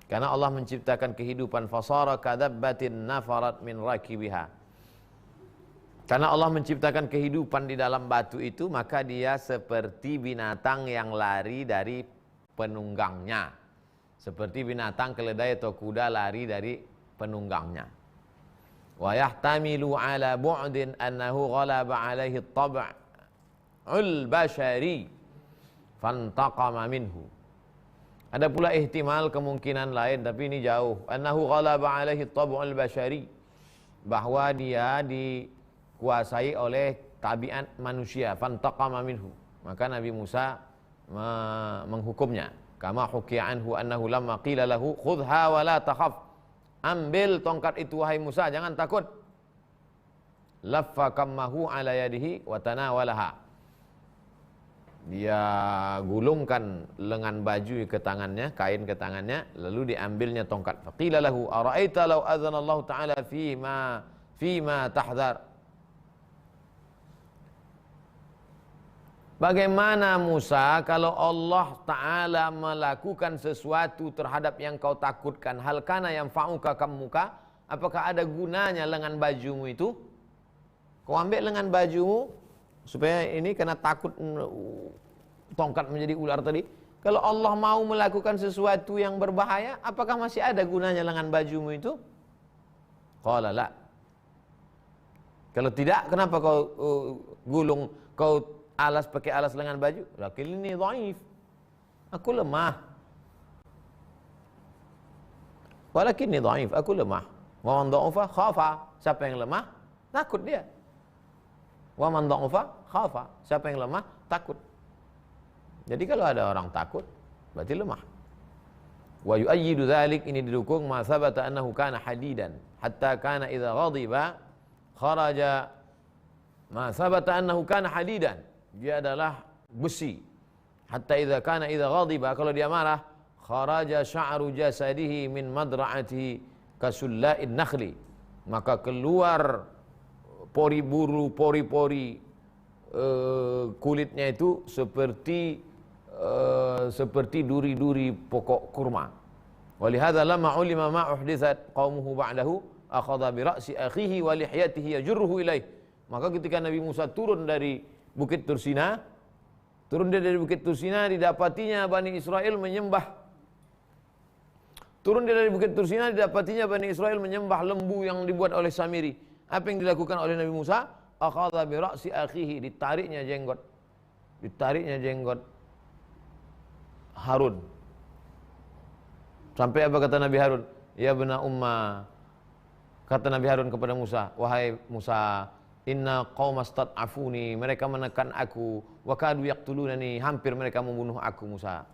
karena Allah menciptakan kehidupan, fasara kadabbatin nafarat min rakibiha. Karena Allah menciptakan kehidupan di dalam batu itu, maka dia seperti binatang yang lari dari penunggangnya. Seperti binatang keledai atau kuda lari dari penunggangnya. Wa yahtamilu ala bu'din annahu ghalaba alaihi at-tab'ul bashari fantaqama minhu. Ada pula ihtimal, kemungkinan lain, tapi ini jauh. Annahu ghalaba alaihi at-tab'ul bashari, bahwa dia dikuasai oleh tabiat manusia, fantaqama minhu. Maka Nabi Musa menghukumnya. Kama hukiya anhu annahu lamma qila lahu khudha wa la takhaf, ambil tongkat itu wahai Musa, jangan takut. Laffa kammahu ala yadihi wa tanawalaha, Dia gulungkan lengan baju ke tangannya, kain ke tangannya, lalu diambilnya tongkat. Faqila lahu ara'aita law adzana Allah taala fima tahdhar. Bagaimana Musa kalau Allah Ta'ala melakukan sesuatu terhadap yang kau takutkan? Hal kana yang fa'uka kamuka? Apakah ada gunanya lengan bajumu itu? Kau ambil lengan bajumu supaya ini karena takut tongkat menjadi ular tadi. Kalau Allah mau melakukan sesuatu yang berbahaya, apakah masih ada gunanya lengan bajumu itu? Qala la. Kalau tidak, kenapa kau gulung, kau alas pakai alas lengan baju? Lakin ini dhaif. Aku lemah. Walakin ini dhaif, aku lemah. Wa man dha'ufa khafa. Siapa yang lemah? Takut dia. Wa man dha'ufa khafa. Siapa yang lemah? Takut. Jadi kalau ada orang takut, berarti lemah. Wa yu'ayyidu dzalik, ini didukung ma thabata annahu kana hadidan hatta kana idza ghadiba kharaja. Ma thabata annahu kana hadidan, dia adalah besi. Hatta idza kana idza ghadiba, kalau dia marah, kharaja sya'ru jasadihi min madra'atihi kasulla'in nakhli, maka keluar pori-buru, pori-pori kulitnya itu seperti duri-duri pokok kurma. Walihadza lamma ulima ma uhditsat qaumuhu ba'dahu akhadha bi ra'si akhihi wa lihyatihi yajruhu ilaih. Maka ketika Nabi Musa turun dari Bukit Tursina, didapatinya Bani Israel menyembah. Turun dia dari Bukit Tursina, didapatinya Bani Israel menyembah lembu yang dibuat oleh Samiri. Apa yang dilakukan oleh Nabi Musa? Akhadha bi ra'si akhihi, ditariknya jenggot Harun. Sampai apa kata Nabi Harun? Ya bena umma, kata Nabi Harun kepada Musa, wahai Musa, inna qaumastad'afuni, mereka menekan aku, wa kadu yaqtulunani, hampir mereka membunuh aku Musa.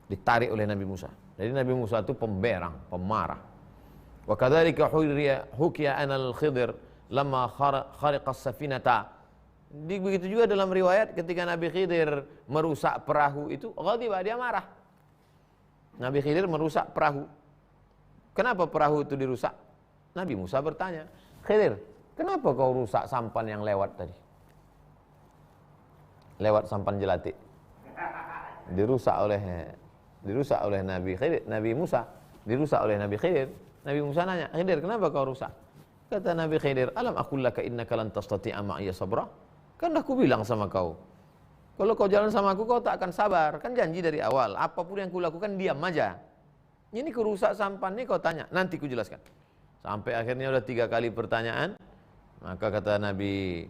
Ditarik oleh Nabi Musa. Jadi Nabi Musa itu pemberang, pemarah. Wa kadzalika hukiya anal Khidir lamma khariqas safinata. Begitu juga dalam riwayat ketika Nabi Khidir merusak perahu itu, ghadiba, dia marah. Nabi Khidir merusak perahu. Kenapa perahu itu dirusak? Nabi Musa bertanya, Khidir, kenapa kau rusak sampan yang lewat tadi? Lewat sampan jelati. Dirusak oleh Nabi Khidir, Nabi Musa, dirusak oleh Nabi Khidir. Nabi Musa nanya, Khidir, kenapa kau rusak? Kata Nabi Khidir, alam aqul laka innaka lan tastati'a ma'iya sabra? Kan aku bilang sama kau, kalau kau jalan sama aku, kau tak akan sabar. Kan janji dari awal, apapun yang kulakukan diam aja. Ini kurusak sampan ini kau tanya, nanti ku jelaskan. Sampai akhirnya udah 3 kali pertanyaan. Maka kata Nabi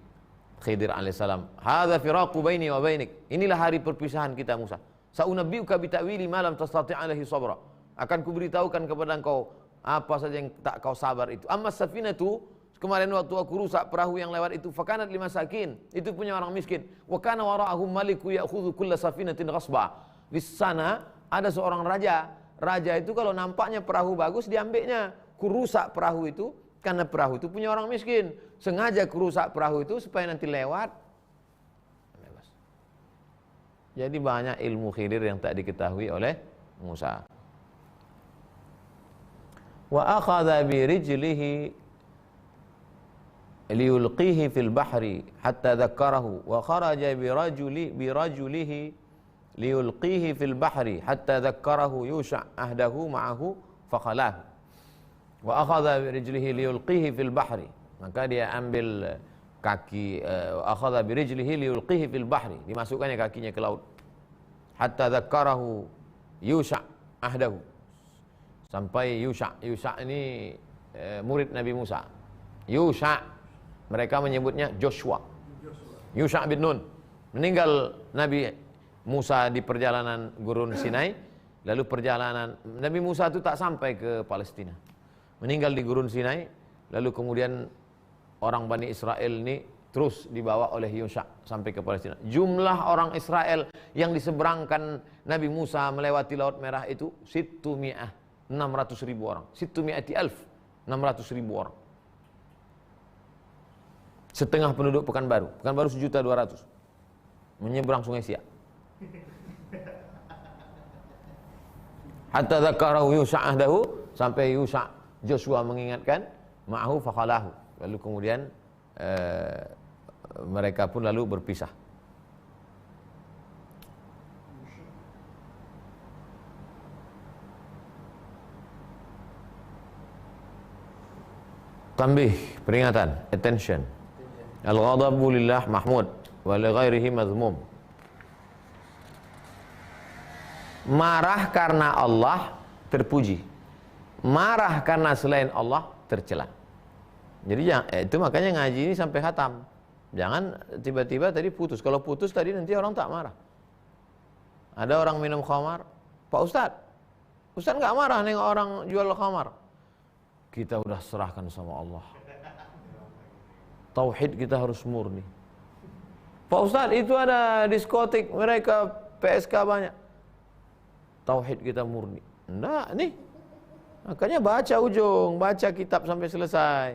Khidir alaihissalam, hadza firaqu baini wa bainik, inilah hari perpisahan kita Musa. Sa'unabbiuka bi ta'wili ma lam tastati' alaihi sabra, akan kuberitahukan kepada engkau apa saja yang tak kau sabar itu. Amma safinatu, kemarin waktu aku rusak perahu yang lewat itu, fakanat limasakin, itu punya orang miskin. Wa kana wara'ahum maliku ya'khudhu kulla safinatin ghasba. Di sana ada seorang raja. Raja itu kalau nampaknya perahu bagus diambilnya. Kurusak perahu itu karena perahu itu punya orang miskin. Sengaja kurusak perahu itu supaya nanti lewat bebas. Jadi banyak ilmu Khidir yang tak diketahui oleh Musa. Wa akhadha bi rijlihi liyulqihi fil bahri hatta dhakkarahu wa kharaja bi rajulihi liyulqihi fil bahri hatta dhakkarahu Yusha ahdahu ma'ahu fakhalahu. Wa akhadha bi rijlihi liyulqihi fil bahri, maka dia ambil kaki, akhadha bi rijlihi liyulqihi fil bahri, dimasukkannya kakinya ke laut. Hatta dhakkarahu Yusha ahdahu, sampai Yusha ini murid Nabi Musa. Yusha, mereka menyebutnya Joshua. Yusha bin Nun. Meninggal Nabi Musa di perjalanan Gurun Sinai. Lalu perjalanan Nabi Musa itu tak sampai ke Palestina, meninggal di Gurun Sinai. Lalu kemudian orang Bani Israel ini terus dibawa oleh Yusha sampai ke Palestina. Jumlah orang Israel yang diseberangkan Nabi Musa melewati Laut Merah itu 600.000 orang. 600.000 orang. Setengah penduduk Pekanbaru. Pekanbaru 1.200.000. menyeberang sungai Siak. Hatta dzakarahu Yusha' ahdahu, sampai Yusha' Joshua mengingatkan, ma'ahu faqalahu. Lalu kemudian mereka pun lalu berpisah. Tambih, peringatan, attention. Al-ghadabu lillah mahmud wa li ghairihi mazmum. Marah karena Allah terpuji, marah karena selain Allah tercela. Jadi itu makanya ngaji ini sampai khatam. Jangan tiba-tiba tadi putus. Kalau putus tadi nanti orang tak marah. Ada orang minum khamar, Pak Ustadz, Ustadz nggak marah nengok orang jual khamar. Kita udah serahkan sama Allah. Tauhid kita harus murni. Pak Ustadz, itu ada diskotik, mereka PSK banyak. Tauhid kita murni. Enggak, nih. Makanya baca ujung, baca kitab sampai selesai.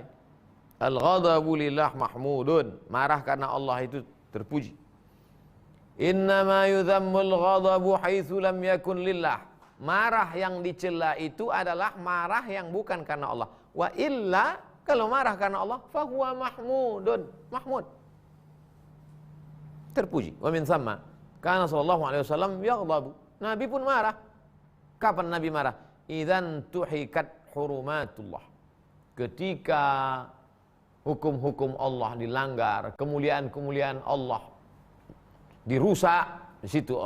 Al-ghadabu lillah mahmudun. Marah karena Allah itu terpuji. Innama yudhammul ghadabu haitsu lam yakun lillah. Marah yang dicela itu adalah marah yang bukan karena Allah. Wa illa, kalau marah karena Allah, fahuwa mahmudun. Mahmud. Terpuji. Wa min thamma kana sallallahu alaihi wasallam yaghdabu. Nabi pun marah. Kapan Nabi marah? Idzan tuhikat hurumatullah. Ketika hukum-hukum Allah dilanggar, kemuliaan-kemuliaan Allah dirusak, di situ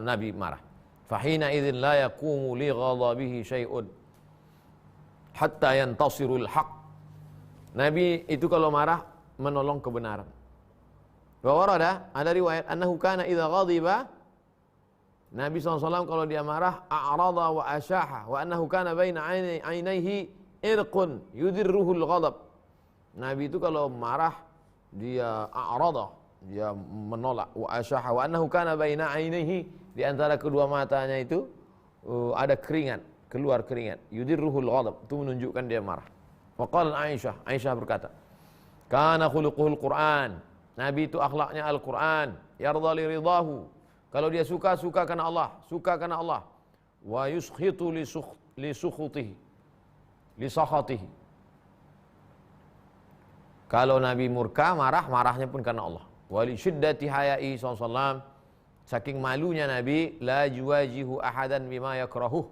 Nabi marah. Fahina idzin la yaqumu li ghadabihi syai'un hatta yantasirul haq. Nabi itu kalau marah menolong kebenaran. Wa warada, ada riwayat annahu kana idza ghadiba, Nabi SAW kalau dia marah, a'rada wa asyaha, wa annahu kana baina ainaihi irqun yudirruhul ghadab. Nabi itu kalau marah, dia a'rada, dia menolak, wa asyaha, wa annahu kana baina ainaihi, di antara kedua matanya itu ada keringat, keluar keringat. Yudirruhul ghadab, itu menunjukkan dia marah. Wa qala Aisyah berkata, kana khuluquhul Qur'an. Nabi itu akhlaknya Al-Qur'an, yarda li ridahu. Kalau dia suka, suka karena Allah, suka karena Allah. Wa yuskhitu li sukhutihi, li sakhatihi. Kalau Nabi murka, marah, marahnya pun karena Allah. Wa li syiddati haya'i sallallahu, saking malunya Nabi, la yuwajihu ahadan bima yakrahuh,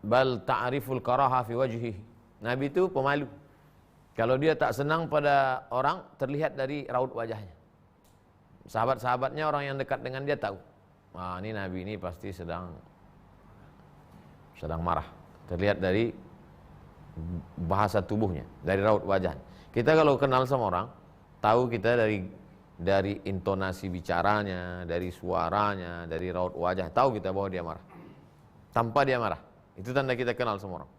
bal ta'riful karaha fi wajhihi. Nabi itu pemalu. Kalau dia tak senang pada orang, terlihat dari raut wajahnya. Sahabat-sahabatnya, orang yang dekat dengan dia tahu, wah ini Nabi ini pasti sedang marah. Terlihat dari bahasa tubuhnya, dari raut wajahnya. Kita kalau kenal sama orang, tahu kita dari intonasi bicaranya, dari suaranya, dari raut wajah, tahu kita bahwa dia marah. Tanpa dia marah, itu tanda kita kenal sama orang.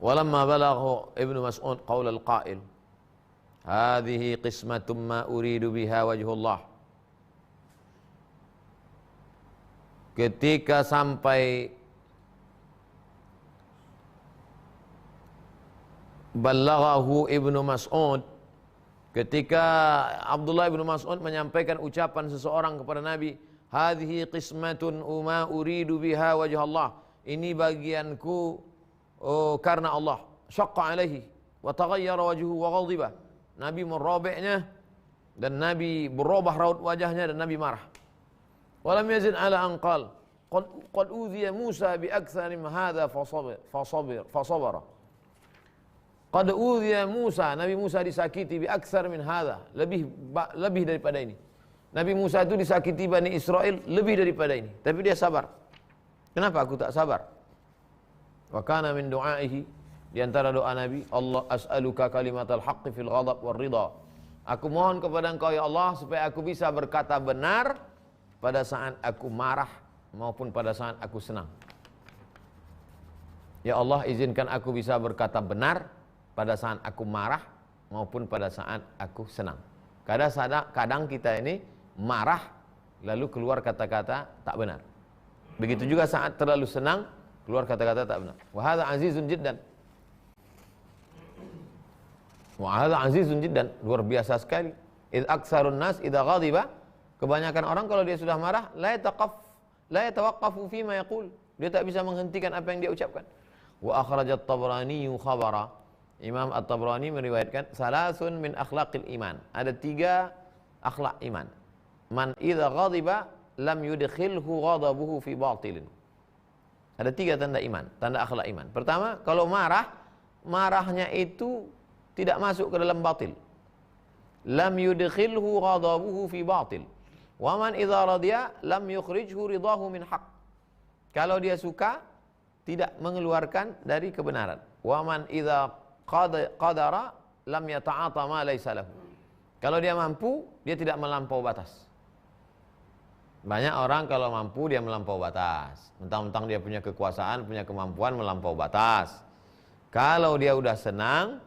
Walamma balagha Ibnu Mas'ud qaul al-qail, hadhihi qismatun ma uridu biha wajhullah. Ketika sampai balaghahu Ibnu Mas'ud, ketika Abdullah Ibnu Mas'ud menyampaikan ucapan seseorang kepada Nabi, hadhihi qismatun ma uridu biha wajhallah, ini bagianku karena Allah, syaqqa alaihi wa taghayyara wajhuhu wa ghadiba. Nabi merobeknya dan Nabi berubah raut wajahnya dan Nabi marah. Walam yazid ala an qal qad udhiya Musa bi aktsari min hadha fasabara. Qad udhiya Musa, Nabi Musa disakiti bi aktsar min hadha, lebih daripada ini. Nabi Musa itu disakiti Bani Israel lebih daripada ini, tapi dia sabar. Kenapa aku tak sabar? Wa kana min du'aihi, di antara doa Nabi, Allah as'aluka kalimatal haqqi fil ghadab war ridha. Aku mohon kepada Engkau ya Allah supaya aku bisa berkata benar pada saat aku marah maupun pada saat aku senang. Ya Allah, izinkan aku bisa berkata benar pada saat aku marah maupun pada saat aku senang. Kadang kita ini marah lalu keluar kata-kata tak benar. Begitu juga saat terlalu senang keluar kata-kata tak benar. Wa hadza azizun jiddan. Wa hadza azizun jiddan, luar biasa sekali. Id aktsarun nas idza ghadiba, kebanyakan orang kalau dia sudah marah la yatawaqqafu fi ma yaqul. Dia tak bisa menghentikan apa yang dia ucapkan. Wa akhrajat Tabrani khabara. Imam At-Tabrani meriwayatkan salasun min akhlaqil iman. Ada 3 akhlak iman. Man idza ghadiba lam yudkhilhu ghadabuhu fi batilin. Ada 3 tanda iman, tanda akhlak iman. Pertama, kalau marahnya itu tidak masuk ke dalam batil. Lam yudkhilhu ghadabuhu fi batil. Wa man idza radiya lam yukhrijhu ridahu min haqq. Kalau dia suka, tidak mengeluarkan dari kebenaran. Wa man idza qadara lam yata'ata ma laysa lahu. Kalau dia mampu, dia tidak melampau batas. Banyak orang kalau mampu dia melampau batas. Mentang-mentang dia punya kekuasaan, punya kemampuan melampau batas. Kalau dia udah senang,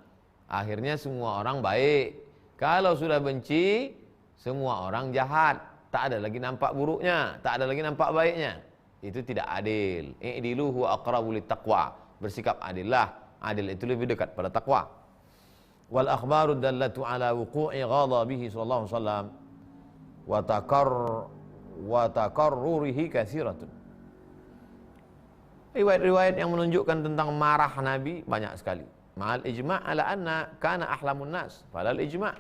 akhirnya semua orang baik. Kalau sudah benci, semua orang jahat. Tak ada lagi nampak buruknya, tak ada lagi nampak baiknya. Itu tidak adil. I'dilu huwa aqrabu littaqwa. Bersikap adillah. Adil itu lebih dekat pada takwa. Wal akhbaru dallatu ala wuqu'i ghadabihi sallallahu alaihi wasallam wa takarrurihi katsiratun. Riwayat-riwayat yang menunjukkan tentang marah Nabi banyak sekali. Ma'al ijma' ala anna kana ahlamun nas. Padahal ijma'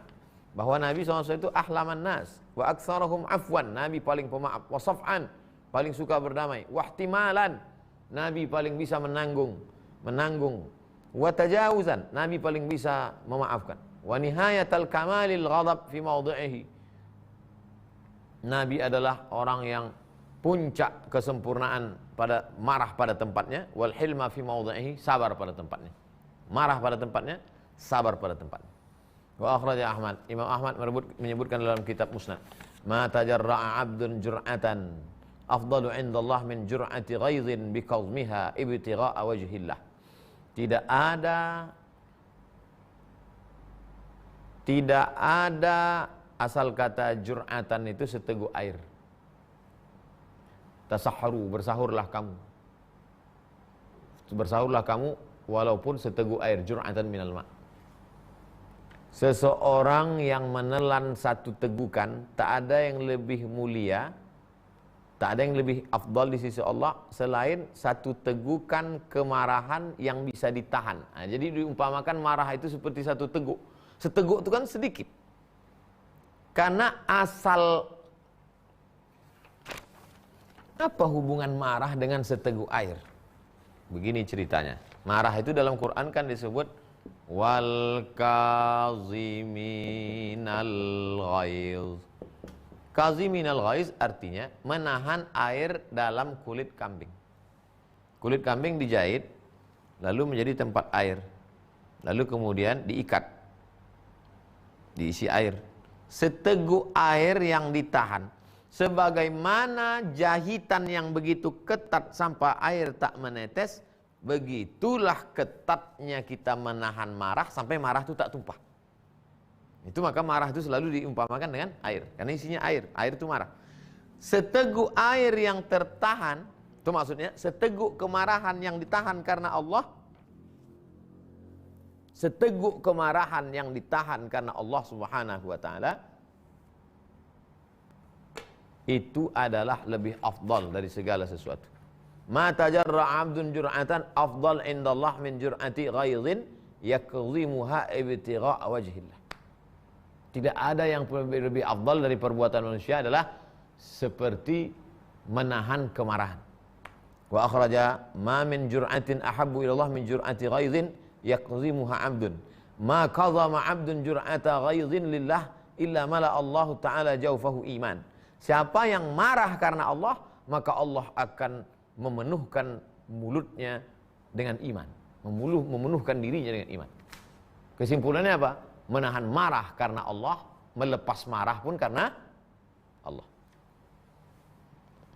bahwa Nabi SAW itu ahlaman nas wa aktsarahum afwan. Nabi paling pemaaf. Wa saf'an, paling suka berdamai. Wa ihtimalan, Nabi paling bisa menanggung. Wa tajawuzan, Nabi paling bisa memaafkan. Wa nihayatal kamalil ghadab fi mawdi'ihi. Nabi adalah orang yang puncak kesempurnaan pada marah pada tempatnya. Wal hilma fi mawdi'ihi, sabar pada tempatnya. Marah pada tempatnya, sabar pada tempatnya. Wa akhraja Ahmad, Imam Ahmad menyebutkan dalam kitab Musnad, ma tajarra'a 'abdun jur'atan afdalu 'indallah min jur'ati ghaizin bi qadmiha ibtigha'a wajhillah. Tidak ada asal kata jur'atan itu seteguk air. Tasahharu, bersahurlah kamu. Bersahurlah kamu walaupun seteguk air, jur'atan minal ma'. Seseorang yang menelan satu tegukan, tak ada yang lebih mulia, tak ada yang lebih afdal di sisi Allah selain satu tegukan kemarahan yang bisa ditahan. Nah, jadi diumpamakan marah itu seperti satu teguk. Seteguk itu kan sedikit. Karena asal, apa hubungan marah dengan seteguk air? Begini ceritanya. Marah itu dalam Quran kan disebut wal kaziminal ghaiz. Kaziminal ghaiz artinya menahan air dalam kulit kambing. Kulit kambing dijahit lalu menjadi tempat air. Lalu kemudian diikat. Diisi air. Seteguk air yang ditahan. Sebagaimana jahitan yang begitu ketat sampai air tak menetes, begitulah ketatnya kita menahan marah sampai marah itu tak tumpah. Itu maka marah itu selalu diumpamakan dengan air, karena isinya air. Air itu marah. Seteguk air yang tertahan, itu maksudnya seteguk kemarahan yang ditahan karena Allah, seteguk kemarahan yang ditahan karena Allah Subhanahu wa taala, itu adalah lebih afdal dari segala sesuatu. Ma tajarra 'abdun jur'atan afdal indallah min jur'ati ghaizin yakzimuha ibtigha'a wajhillah. Tidak ada yang lebih afdal dari perbuatan manusia adalah seperti menahan kemarahan. Wa akhraja ma min jur'atin ahabbu ila Allah min jur'ati ghaizin yakzimuha 'abdun. Ma qadama 'abdun jur'ata ghaizin lillah illa mala Allah taala jawfahu iman. Siapa yang marah karena Allah, maka Allah akan memenuhkan mulutnya dengan iman, memenuhkan dirinya dengan iman. Kesimpulannya apa? Menahan marah karena Allah, melepas marah pun karena Allah.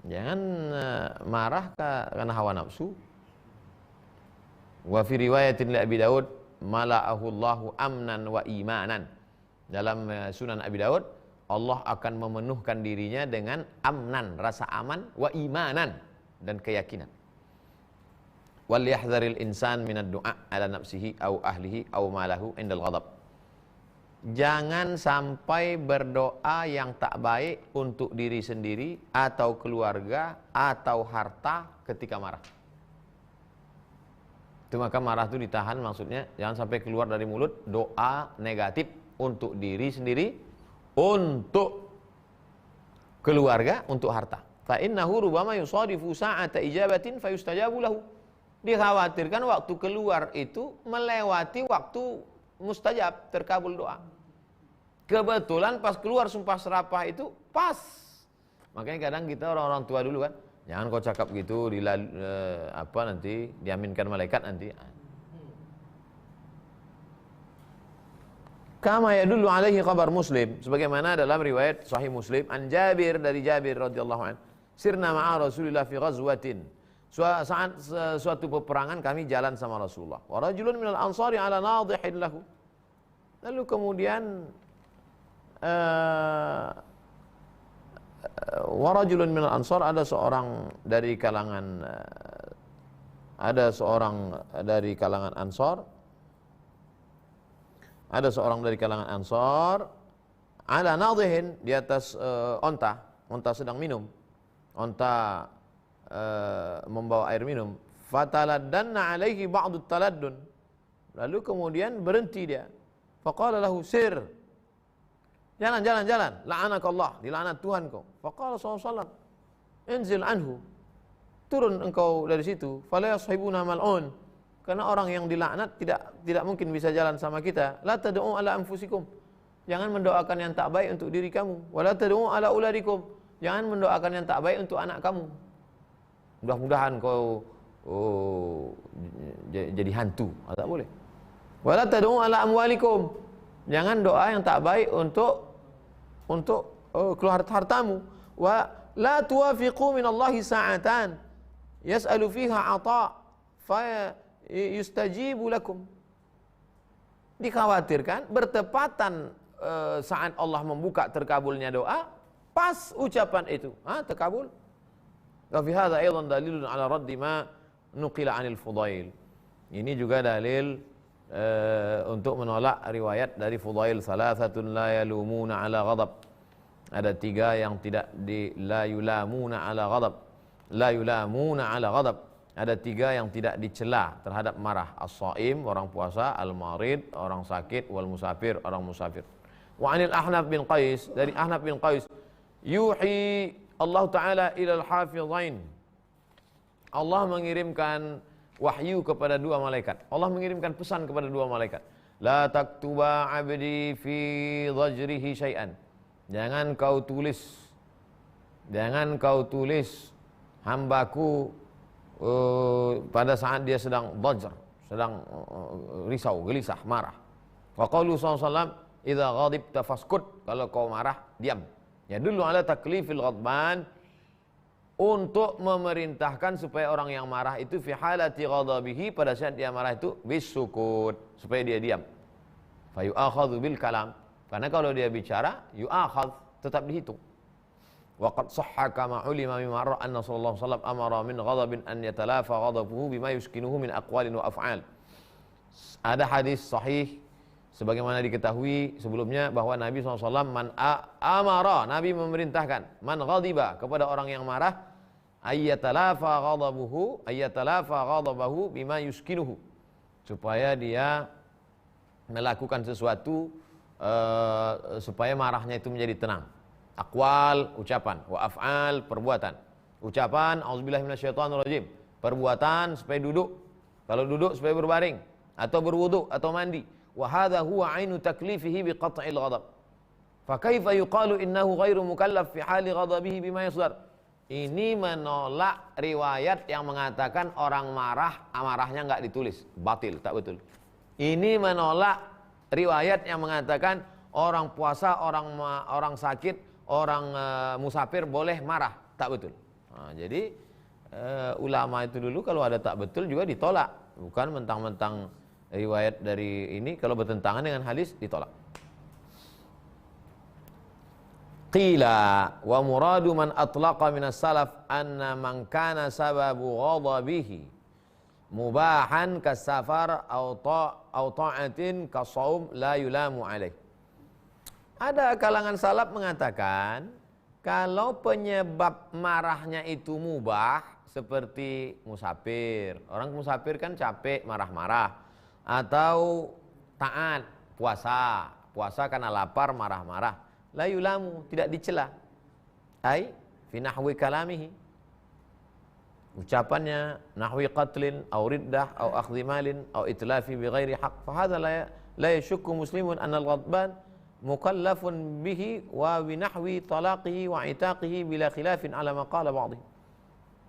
Jangan marah karena hawa nafsu. Wa fi riwayatin li Abi Daud, mala'ahu Allahu amnan wa imanan. Dalam Sunan Abi Daud, Allah akan memenuhkan dirinya dengan amnan, rasa aman, wa imanan, dan keyakinan. Wal yahdharil insan minad du'a ala nafsihi au ahlihi au malahu indal ghadab. jangan sampai berdoa yang tak baik untuk diri sendiri atau keluarga atau harta ketika marah. Itu maka marah itu ditahan, maksudnya jangan sampai keluar dari mulut doa negatif untuk diri sendiri, untuk keluarga, untuk harta. Fa innahu rubama yusadifu sa'ata ijabatin fayustajabu lahu. Dikhawatirkan waktu keluar itu melewati waktu mustajab, terkabul doa. Kebetulan pas keluar sumpah serapah itu pas. Makanya kadang kita orang-orang tua dulu kan, jangan kau cakap gitu, nanti diaminkan malaikat nanti. Kama yadullu alaihi khabar Muslim, sebagaimana dalam riwayat Sahih Muslim an Jabir, dari Jabir radhiyallahu anhu, sirna ma'a Rasulillah fi ghazwatin. Saat suatu peperangan kami jalan sama Rasulullah. Wa rajulun minal ansari ala nadihin lahu. Lalu kemudian wa rajulun minal ansar, ada seorang dari kalangan Ansar. Ada seorang dari kalangan Ansar ala nadihin, di atas onta sedang minum. Onta membawa air minum. Fataladdanna alaihi ba'dut taladdun. Lalu kemudian berhenti dia. Faqala lahu sir. Jalan. La'anakallah, dilaknat Tuhan kau. Faqala SAW, inzil anhu. Turun engkau dari situ. Fala yashibuna mal'un. Karena orang yang dilaknat tidak mungkin bisa jalan sama kita. La tad'u ala anfusikum. Jangan mendoakan yang tak baik untuk diri kamu. Wa la tad'u ala uladikum. Jangan mendoakan yang tak baik untuk anak kamu. Mudah-mudahan kau jadi hantu, tak boleh. Wala tad'u ala amwalikum. Jangan doa yang tak baik untuk keluar hartamu. Wa la tuwafiqu minallahi sa'atan yas'alu fiha 'ata fa yustajibu lakum. Dikhawatirkan bertepatan saat Allah membuka terkabulnya doa, pas ucapan itu, terkabul. Wa fi hadza aidan dalilun ala raddi ma nuqila 'anil Fudail. Ini juga dalil untuk menolak riwayat dari Fudail, salasatun la yalumuna 'ala ghadab. Ada 3 yang tidak la yulamuna 'ala ghadab. La yulamuna 'ala ghadab. Ada 3 yang tidak dicela terhadap marah. As-shaim, orang puasa, al-marid, orang sakit, wal musafir, orang musafir. Wa 'anil Ahnaf bin Qais, dari Ahnaf bin Qais, yuhi Allah Ta'ala ilal hafizain. Allah mengirimkan wahyu kepada 2 malaikat. Allah mengirimkan pesan kepada 2 malaikat. La taktuba abdi fi dhajrihi syai'an. Jangan kau tulis hambaku pada saat dia sedang dhajr, sedang risau, gelisah, marah. Wa qaulu sallallahu idza ghadibta faskut, kalau kau marah diam. Ya dulu ala taklifil ghadban, untuk memerintahkan supaya orang yang marah itu fi halati ghadabihi, pada saat dia marah itu bisukut, supaya dia diam. Fa yu'akhadhu bil kalam, karena kalau dia bicara yu'akhadh, tetap dihitung. Wa qad sahha kama ulima mimma ra'a anna sallallahu alaihi wasallam amara min ghadabin an yatalafa ghadabuhu bima yuskinuhu min aqwalin wa af'al. Ada hadis sahih sebagaimana diketahui sebelumnya bahwa Nabi SAW amara, Nabi memerintahkan, man ghadiba, kepada orang yang marah, ayyatalafa ghadabahu bima yuskinuhu, supaya dia melakukan sesuatu supaya marahnya itu menjadi tenang. Aqwal, ucapan, wa af'al, perbuatan. Ucapan, auzubillahi minasyaitonirrajim, perbuatan supaya duduk, kalau duduk supaya berbaring, atau berwudu, atau mandi. Wa hadha huwa 'ainu taklifihi bi qat'il ghadab. Fa kaifa yuqalu innahu ghairu mukallaf fi hali ghadabihi bima yasdar. Ini menolak riwayat yang mengatakan orang marah, amarahnya enggak ditulis, batil, tak betul. Ini menolak riwayat yang mengatakan orang puasa, orang sakit, orang musafir boleh marah, tak betul. Jadi ulama itu dulu kalau ada tak betul juga ditolak, bukan mentang-mentang riwayat dari ini kalau bertentangan dengan hadis ditolak. Qila wa muradu man atlaqa minas salaf anna man kana sababu ghadabihi mubahan kasafar aw ta'atin kasaum la yulamu alaih. Ada kalangan salaf mengatakan kalau penyebab marahnya itu mubah seperti musafir. Orang musafir kan capek marah-marah, atau taat puasa. Puasa karena lapar marah-marah. La yulamu, tidak dicela. Ai fi nahwi kalamihi. Ucapannya nahwi qatlin au riddah au akhdhi malin au itlafi bighairi haqq. Fa hadza la yashukku muslimun anna al-ghadban mukallafun bihi wa binahwi talaqihi wa itaqihi bila khilafin ala ma qala ba'dih.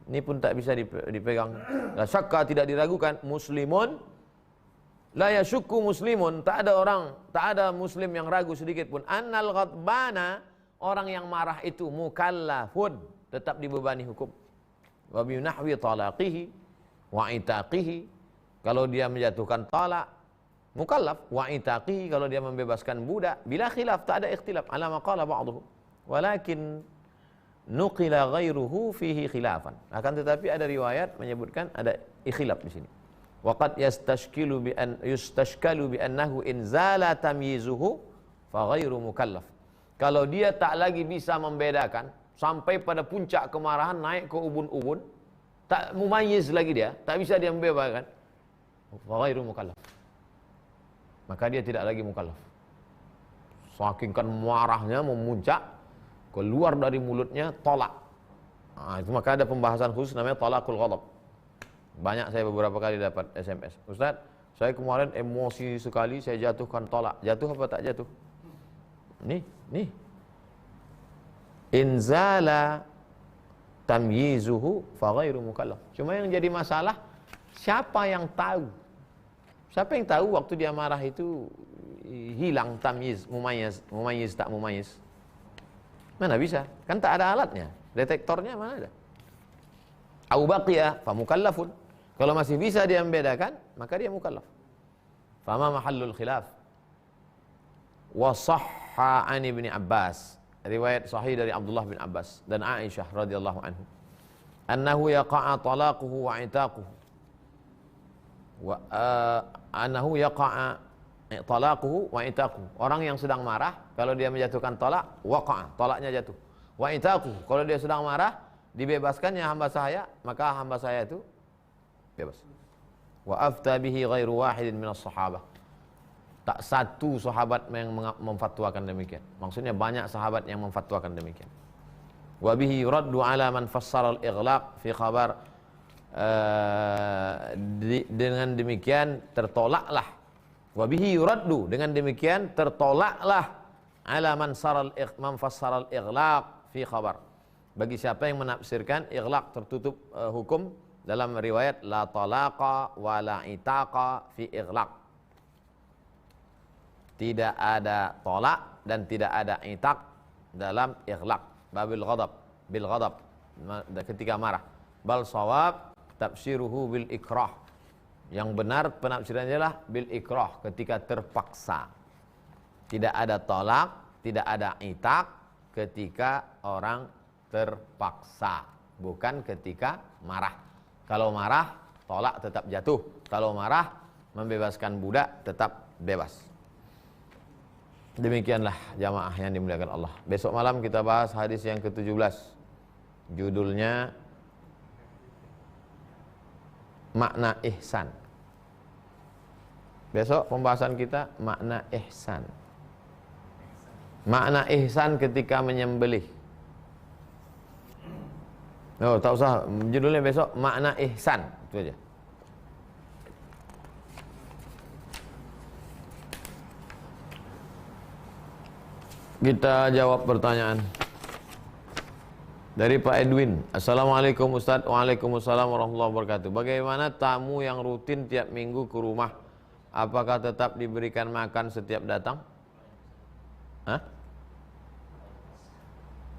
Ini pun tak bisa dipegang. La syakka, tidak diragukan, muslimun la yashukku muslimun, tak ada muslim yang ragu sedikit pun, annal ghadbana, orang yang marah itu mukallafun, tetap dibebani hukum. Wa binahwi talaqihi wa itaqihi, kalau dia menjatuhkan talak mukallaf, wa itaqihi, kalau dia membebaskan budak, bila khilaf, tak ada ikhtilaf, ala maqala ba'duhu, walakin nuqila ghairuhu fihi khilafan, akan tetapi ada riwayat menyebutkan ada ikhtilaf di sini. Waqad yustashkalu bi annahu in zala tamyizuhu fa ghairu mukallaf, kalau dia tak lagi bisa membedakan sampai pada puncak kemarahan, naik ke ubun-ubun, tak mumayyiz lagi dia, tak bisa dia membedakan, fa ghairu mukallaf, maka dia tidak lagi mukallaf. Saking kan marahnya memuncak, keluar dari mulutnya tolak. Nah, itu maka ada pembahasan khusus namanya talaqul ghadab. Banyak saya beberapa kali dapat SMS, Ustaz, saya kemarin emosi sekali, saya jatuhkan tolak. Jatuh apa tak jatuh? Nih. Inzala tamyizuhu fa ghairu mukallaf. Cuma yang jadi masalah, siapa yang tahu? Siapa yang tahu waktu dia marah itu hilang tamyiz, mumayyiz tak mumayyiz? Mana bisa? Kan tak ada alatnya, detektornya mana ada? Au baqiya fa mukallafun. Kalau masih bisa dia membedakan, maka dia mukallaf. Fama mahallul khilaf? Wa sahha an Ibnu Abbas, riwayat sahih dari Abdullah bin Abbas dan Aisyah radhiyallahu anhu, annahu yaqa'a talaquhu wa itaquhu, wa annahu yaqa'a talaquhu wa itaquhu. Orang yang sedang marah, kalau dia menjatuhkan talak, waqa'a, talaknya jatuh. Wa itaquhu, kalau dia sedang marah, dibebaskannya hamba saya, maka hamba saya itu bebas. Wa afta bihi ghairu wahidin minas sahabah. Tak satu sahabat yang memfatwakan demikian. Maksudnya banyak sahabat yang memfatwakan demikian. Wa bihi yuraddu ala man fassara al-ighlaq fi khabar. Dengan demikian tertolaklah, wabihi yuraddu, dengan demikian tertolaklah, ala man fassara al-ighlaq fi khabar, bagi siapa yang menafsirkan ighlaq, tertutup hukum, dalam riwayat la talaqa wa la itaqa fi ighlaq, tidak ada tolak dan tidak ada itaq dalam ighlaq, babil ghadab, bil ghadab, ketika marah. Bal shawab tafsiruhu bil ikrah, yang benar penafsirannya adalah bil ikrah, ketika terpaksa. Tidak ada tolak, tidak ada itaq ketika orang terpaksa, bukan ketika marah. Kalau marah, tolak tetap jatuh. Kalau marah, membebaskan budak tetap bebas. Demikianlah jamaah yang dimuliakan Allah. Besok malam kita bahas hadis yang ke-17. Judulnya makna ihsan. Besok pembahasan kita makna ihsan. Makna ihsan ketika menyembelih. Oh, tak usah, judulnya besok makna ihsan, itu aja. Kita jawab pertanyaan dari Pak Edwin. Assalamualaikum Ustaz. Waalaikumsalam warahmatullahi wabarakatuh. Bagaimana tamu yang rutin tiap minggu ke rumah, apakah tetap diberikan makan setiap datang? Hah?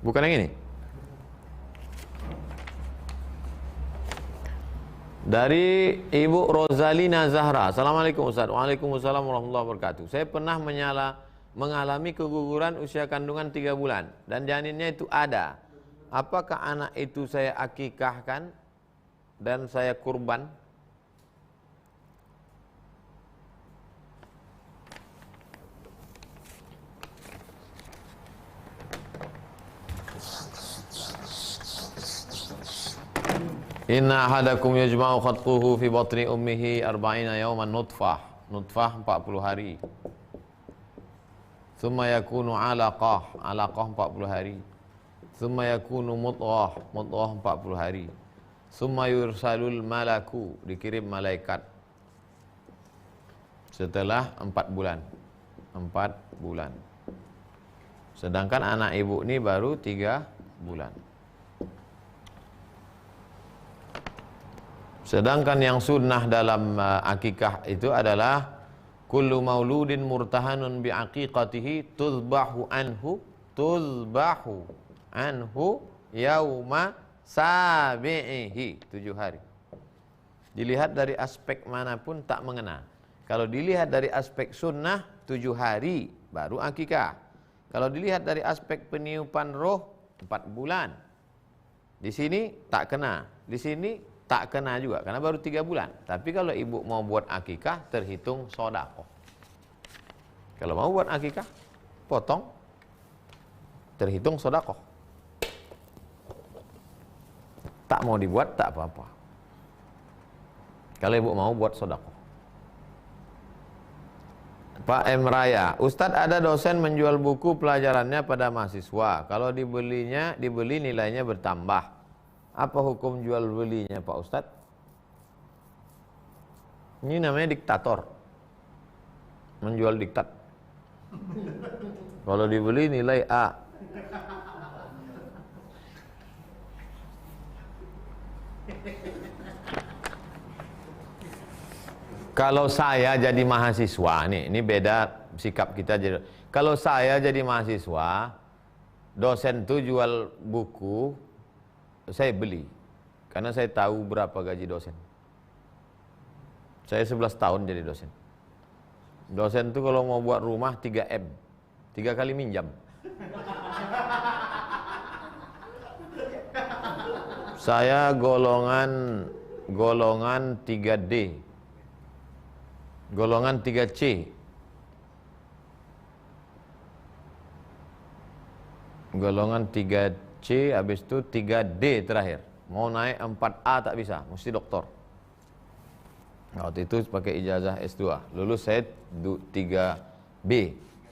Bukan yang ini? Dari Ibu Rozalina Zahra. Assalamualaikum Ustaz. Waalaikumsalam warahmatullahi wabarakatuh. Saya pernah mengalami keguguran usia kandungan 3 bulan dan janinnya itu ada. Apakah anak itu saya akikahkan dan saya kurban? Inna ahadakum yajma'u khatquhu fi batni ummihi arba'ina yawman nutfah. Nutfah 40 hari. Thumma yakunu alaqah. Alaqah 40 hari. Thumma yakunu mudghah. Mudghah 40 hari. Thumma yursalul malaku. Dikirim malaikat. Setelah 4 bulan. 4 bulan. Sedangkan anak ibu ini baru 3 bulan. Sedangkan yang sunnah dalam akikah itu adalah kullu mauludin murtahanun bi aqiqatihi tuzbahu anhu yauma sabi'ihi, 7 hari. Dilihat dari aspek manapun tak mengena. Kalau dilihat dari aspek sunnah 7 hari baru akikah. Kalau dilihat dari aspek peniupan roh 4 bulan. Di sini tak kena, di sini tak kena juga karena baru 3 bulan. Tapi kalau ibu mau buat akikah terhitung sedekah. Kalau mau buat akikah potong terhitung sedekah. Tak mau dibuat tak apa-apa. Kalau ibu mau buat sedekah. Pak M. Raya, Ustadz ada dosen menjual buku pelajarannya pada mahasiswa. Kalau dibeli nilainya bertambah. Apa hukum jual belinya Pak Ustadz? Ini namanya diktator. Menjual diktat. Kalau dibeli nilai A. Kalau saya jadi mahasiswa, ini beda sikap kita jadi. Kalau saya jadi mahasiswa, dosen tuh jual buku, saya beli. Karena saya tahu berapa gaji dosen. Saya 11 tahun jadi dosen. Dosen tuh kalau mau buat rumah 3M. 3 kali minjam. Saya golongan 3D. Golongan 3C. Golongan 3C, habis itu 3D terakhir. Mau naik 4A tak bisa, mesti doktor. Waktu itu pakai ijazah S2. Lulus saya 3B.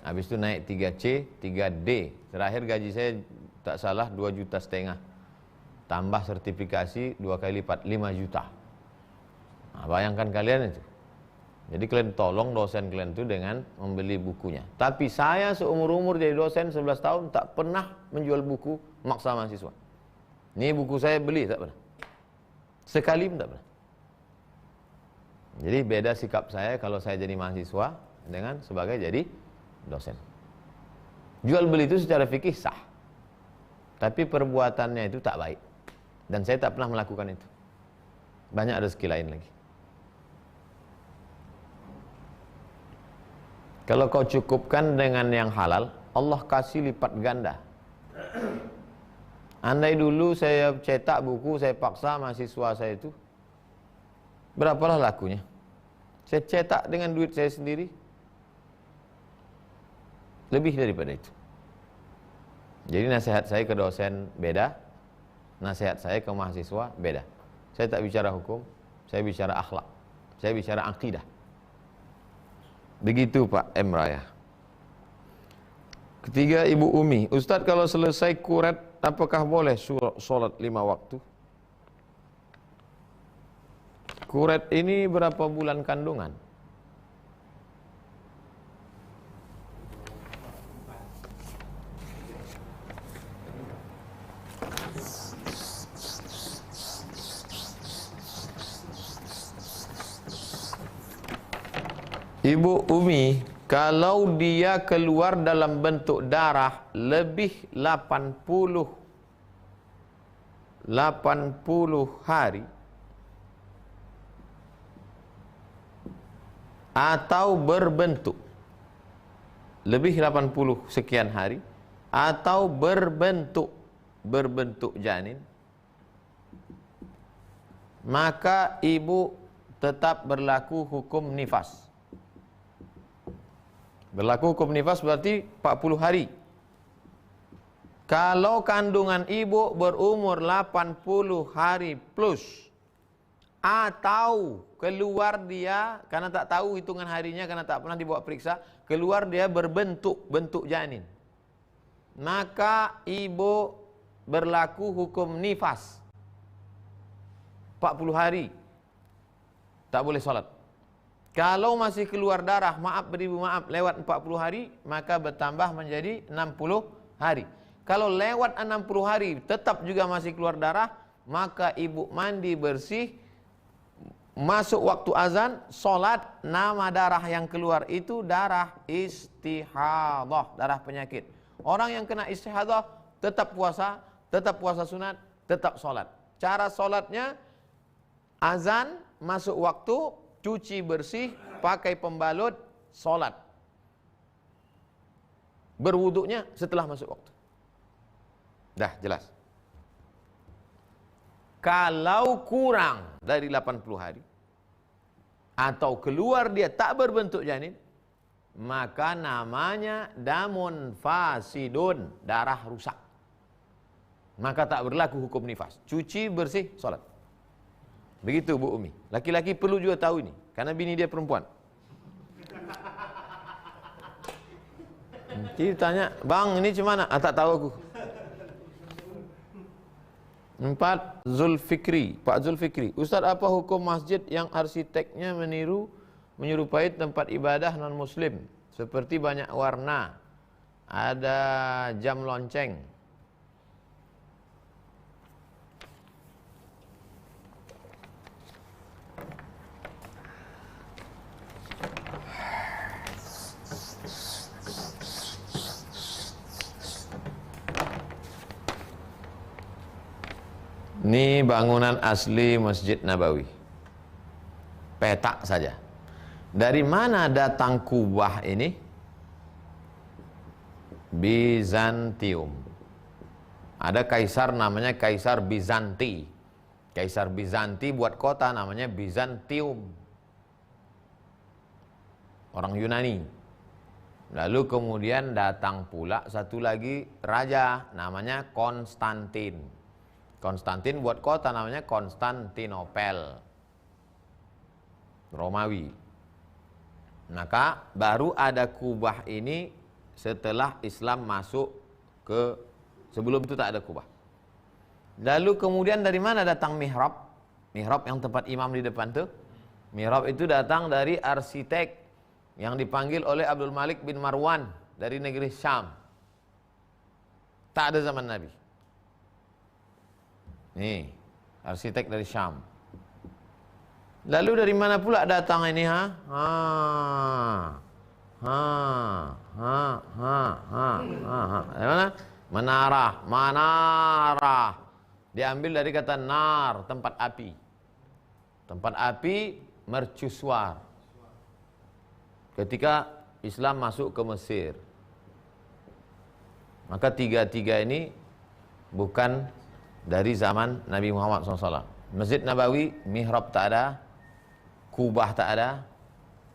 Habis itu naik 3C, 3D. Terakhir gaji saya tak salah 2,5 juta. Tambah sertifikasi 2 kali lipat, 5 juta. Nah, bayangkan kalian itu. Jadi kalian tolong dosen kalian itu dengan membeli bukunya. Tapi saya seumur-umur jadi dosen 11 tahun tak pernah menjual buku maksa mahasiswa. Ini buku saya beli tak pernah. Sekali pun tak pernah. Jadi beda sikap saya kalau saya jadi mahasiswa dengan sebagai jadi dosen. Jual beli itu secara fikih sah. Tapi perbuatannya itu tak baik. Dan saya tak pernah melakukan itu. Banyak rezeki lain lagi. Kalau kau cukupkan dengan yang halal, Allah kasih lipat ganda. Andai dulu saya cetak buku, saya paksa mahasiswa saya itu, berapalah lakunya? Saya cetak dengan duit saya sendiri, lebih daripada itu. Jadi nasihat saya ke dosen beda, nasihat saya ke mahasiswa beda. Saya tak bicara hukum, saya bicara akhlak, saya bicara akidah. Begitu Pak M. Raya. Ketiga Ibu Umi, Ustadz kalau selesai kuret apakah boleh sholat 5 waktu? Kuret ini berapa bulan kandungan? Ibu Umi, kalau dia keluar dalam bentuk darah lebih 80 hari atau berbentuk lebih 80 sekian hari atau berbentuk janin, maka ibu tetap berlaku hukum nifas. Berlaku hukum nifas berarti 40 hari. Kalau kandungan ibu berumur 80 hari plus, atau keluar dia karena tak tahu hitungan harinya, karena tak pernah dibawa periksa, keluar dia bentuk janin, maka ibu berlaku hukum nifas 40 hari tak boleh sholat. Kalau masih keluar darah, maaf beribu maaf, lewat 40 hari, maka bertambah menjadi 60 hari. Kalau lewat 60 hari tetap juga masih keluar darah, maka ibu mandi bersih, masuk waktu azan, sholat, nama darah yang keluar itu darah istihadah, darah penyakit. Orang yang kena istihadah tetap puasa sunat, tetap sholat. Cara sholatnya, azan, masuk waktu, cuci bersih, pakai pembalut, sholat. Berwuduknya setelah masuk waktu. Dah jelas. Kalau kurang dari 80 hari atau keluar dia tak berbentuk janin, maka namanya damun fasidun, darah rusak. Maka tak berlaku hukum nifas. Cuci bersih, sholat. Begitu Bu Umi. Laki-laki perlu juga tahu ini, karena bini dia perempuan. Jadi tanya, bang ini cemana? Ah, tak tahu aku. 4. Zulfikri, Pak Zulfikri. Ustaz, apa hukum masjid yang arsiteknya menyerupai tempat ibadah non muslim, seperti banyak warna, ada jam lonceng? Ini bangunan asli Masjid Nabawi. Petak saja. Dari mana datang kubah ini? Bizantium. Ada kaisar namanya Kaisar Bizanti. Kaisar Bizanti buat kota namanya Bizantium. Orang Yunani. Lalu kemudian datang pula satu lagi raja namanya Konstantin. Konstantin buat kota namanya Konstantinopel, Romawi. Maka baru ada kubah ini setelah Islam masuk ke, sebelum itu tak ada kubah. Lalu kemudian dari mana datang mihrab? Mihrab yang tempat imam di depan tuh. Mihrab itu datang dari arsitek yang dipanggil oleh Abdul Malik bin Marwan dari negeri Syam. Tak ada zaman Nabi. Nih, arsitek dari Syam. Lalu dari mana pula datang ini, Dari mana? Manarah. Diambil dari kata nar, tempat api. Tempat api mercusuar. Ketika Islam masuk ke Mesir, maka tiga-tiga ini bukan dari zaman Nabi Muhammad SAW. Masjid Nabawi, mihrab tak ada, kubah tak ada,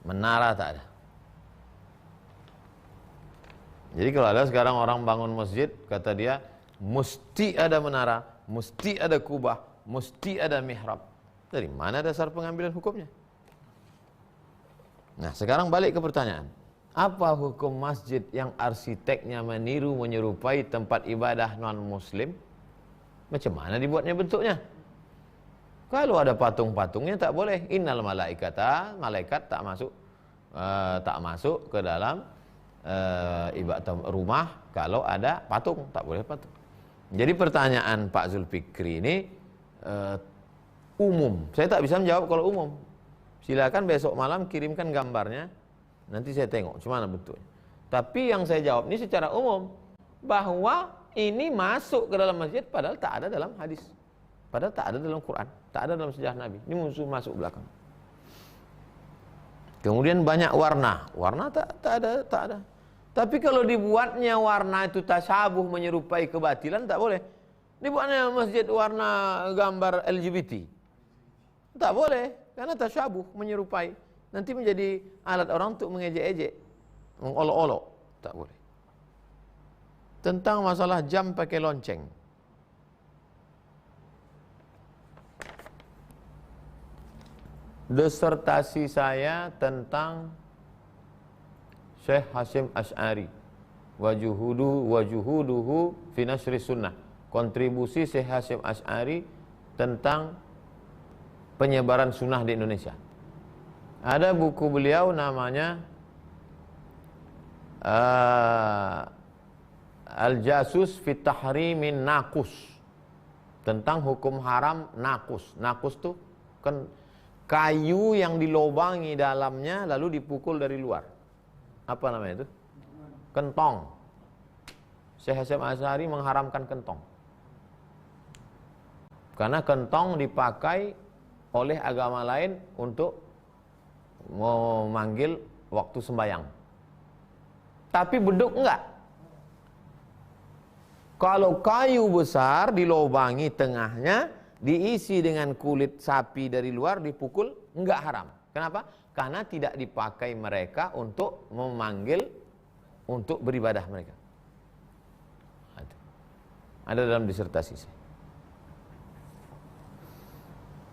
menara tak ada. Jadi kalau ada sekarang orang bangun masjid, kata dia, mesti ada menara, mesti ada kubah, mesti ada mihrab. Dari mana dasar pengambilan hukumnya? Nah, sekarang balik ke pertanyaan. Apa hukum masjid yang arsiteknya meniru menyerupai tempat ibadah non-muslim? Macam mana dibuatnya bentuknya? Kalau ada patung-patungnya tak boleh. Innal malaikata, malaikat tak masuk ke dalam ibadah rumah kalau ada patung, tak boleh patung. Jadi pertanyaan Pak Zulfikri ini umum. Saya tak bisa menjawab kalau umum. Silakan besok malam kirimkan gambarnya, nanti saya tengok cuma mana bentuknya. Tapi yang saya jawab ini secara umum, bahwa ini masuk ke dalam masjid padahal tak ada dalam hadis, padahal tak ada dalam Quran, tak ada dalam sejarah Nabi. Ini musuh masuk belakang. Kemudian banyak warna tak ada. Tapi kalau dibuatnya warna itu tasyabuh, menyerupai kebatilan, tak boleh. Dibuatnya masjid warna gambar LGBT, tak boleh, karena tasyabuh, menyerupai. Nanti menjadi alat orang untuk mengejek-ejek, mengolok-olok, tak boleh. Tentang masalah jam pakai lonceng. Disertasi saya tentang Syekh Hasyim Asy'ari, wajuhuduhu fi nasri sunnah. Kontribusi Syekh Hasyim Asy'ari tentang penyebaran sunnah di Indonesia. Ada buku beliau namanya Al-Jasus fi Tahrimin Naqus, tentang hukum haram naqus. Naqus tuh kan kayu yang dilobangi dalamnya lalu dipukul dari luar. Apa namanya itu? Kentong. Syekh Hasyim Asy'ari mengharamkan kentong. Karena kentong dipakai oleh agama lain untuk memanggil waktu sembahyang. Tapi beduk enggak. Kalau kayu besar dilobangi tengahnya, diisi dengan kulit sapi dari luar, dipukul, enggak haram. Kenapa? Karena tidak dipakai mereka untuk memanggil, untuk beribadah mereka. Ada dalam disertasi saya.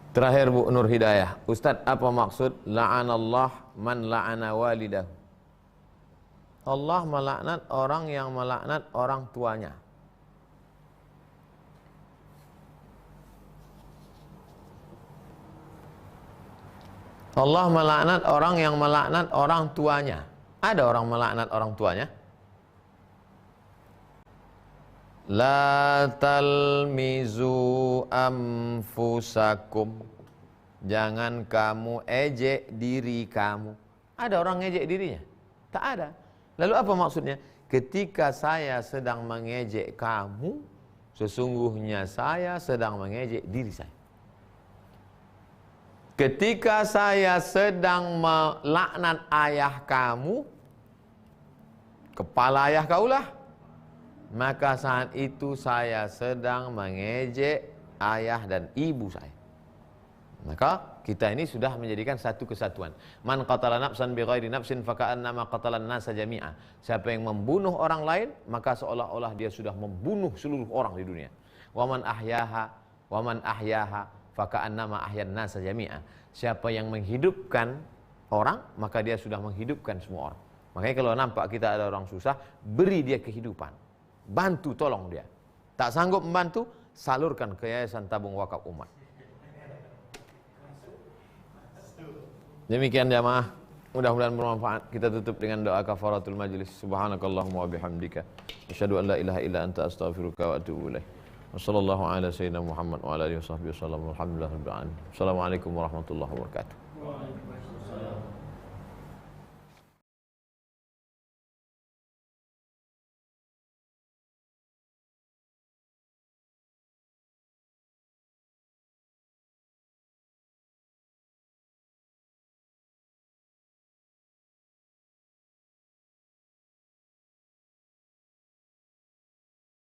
Terakhir Bu Nur Hidayah, Ustadz, apa maksud la'anallah man la'ana walidahu? Allah melaknat orang yang melaknat orang tuanya. Allah melaknat orang yang melaknat orang tuanya. Ada orang melaknat orang tuanya? La talmizu anfusakum. Jangan kamu ejek diri kamu. Ada orang ngejek dirinya? Tak ada. Lalu apa maksudnya? Ketika saya sedang mengejek kamu, sesungguhnya saya sedang mengejek diri saya. Ketika saya sedang melaknat ayah kamu, kepala ayah kaulah, maka saat itu saya sedang mengejek ayah dan ibu saya. Maka kita ini sudah menjadikan satu kesatuan. Man qatala nafsan bighairi nafsin faka'annama qatalan nasa jami'a. Siapa yang membunuh orang lain, maka seolah-olah dia sudah membunuh seluruh orang di dunia. Wa man ahyaha faka'annama ahyan nasa jami'a. Siapa yang menghidupkan orang, maka dia sudah menghidupkan semua orang. Makanya kalau nampak kita ada orang susah, beri dia kehidupan. Bantu, tolong dia. Tak sanggup membantu, salurkan ke Yayasan Tabung Wakaf Umat. Demikian jamaah, mudah-mudahan bermanfaat. Kita tutup dengan doa kafaratul majlis. Subhanakallahumma wa bihamdika, asyhadu an la ilaha illa anta astaghfiruka wa atubu ilaik. Wassallallahu ala sayyidina Muhammad wa ala alihi washabbihi wasallam. Alhamdulillahirabbil alamin. Assalamualaikum warahmatullahi wabarakatuh.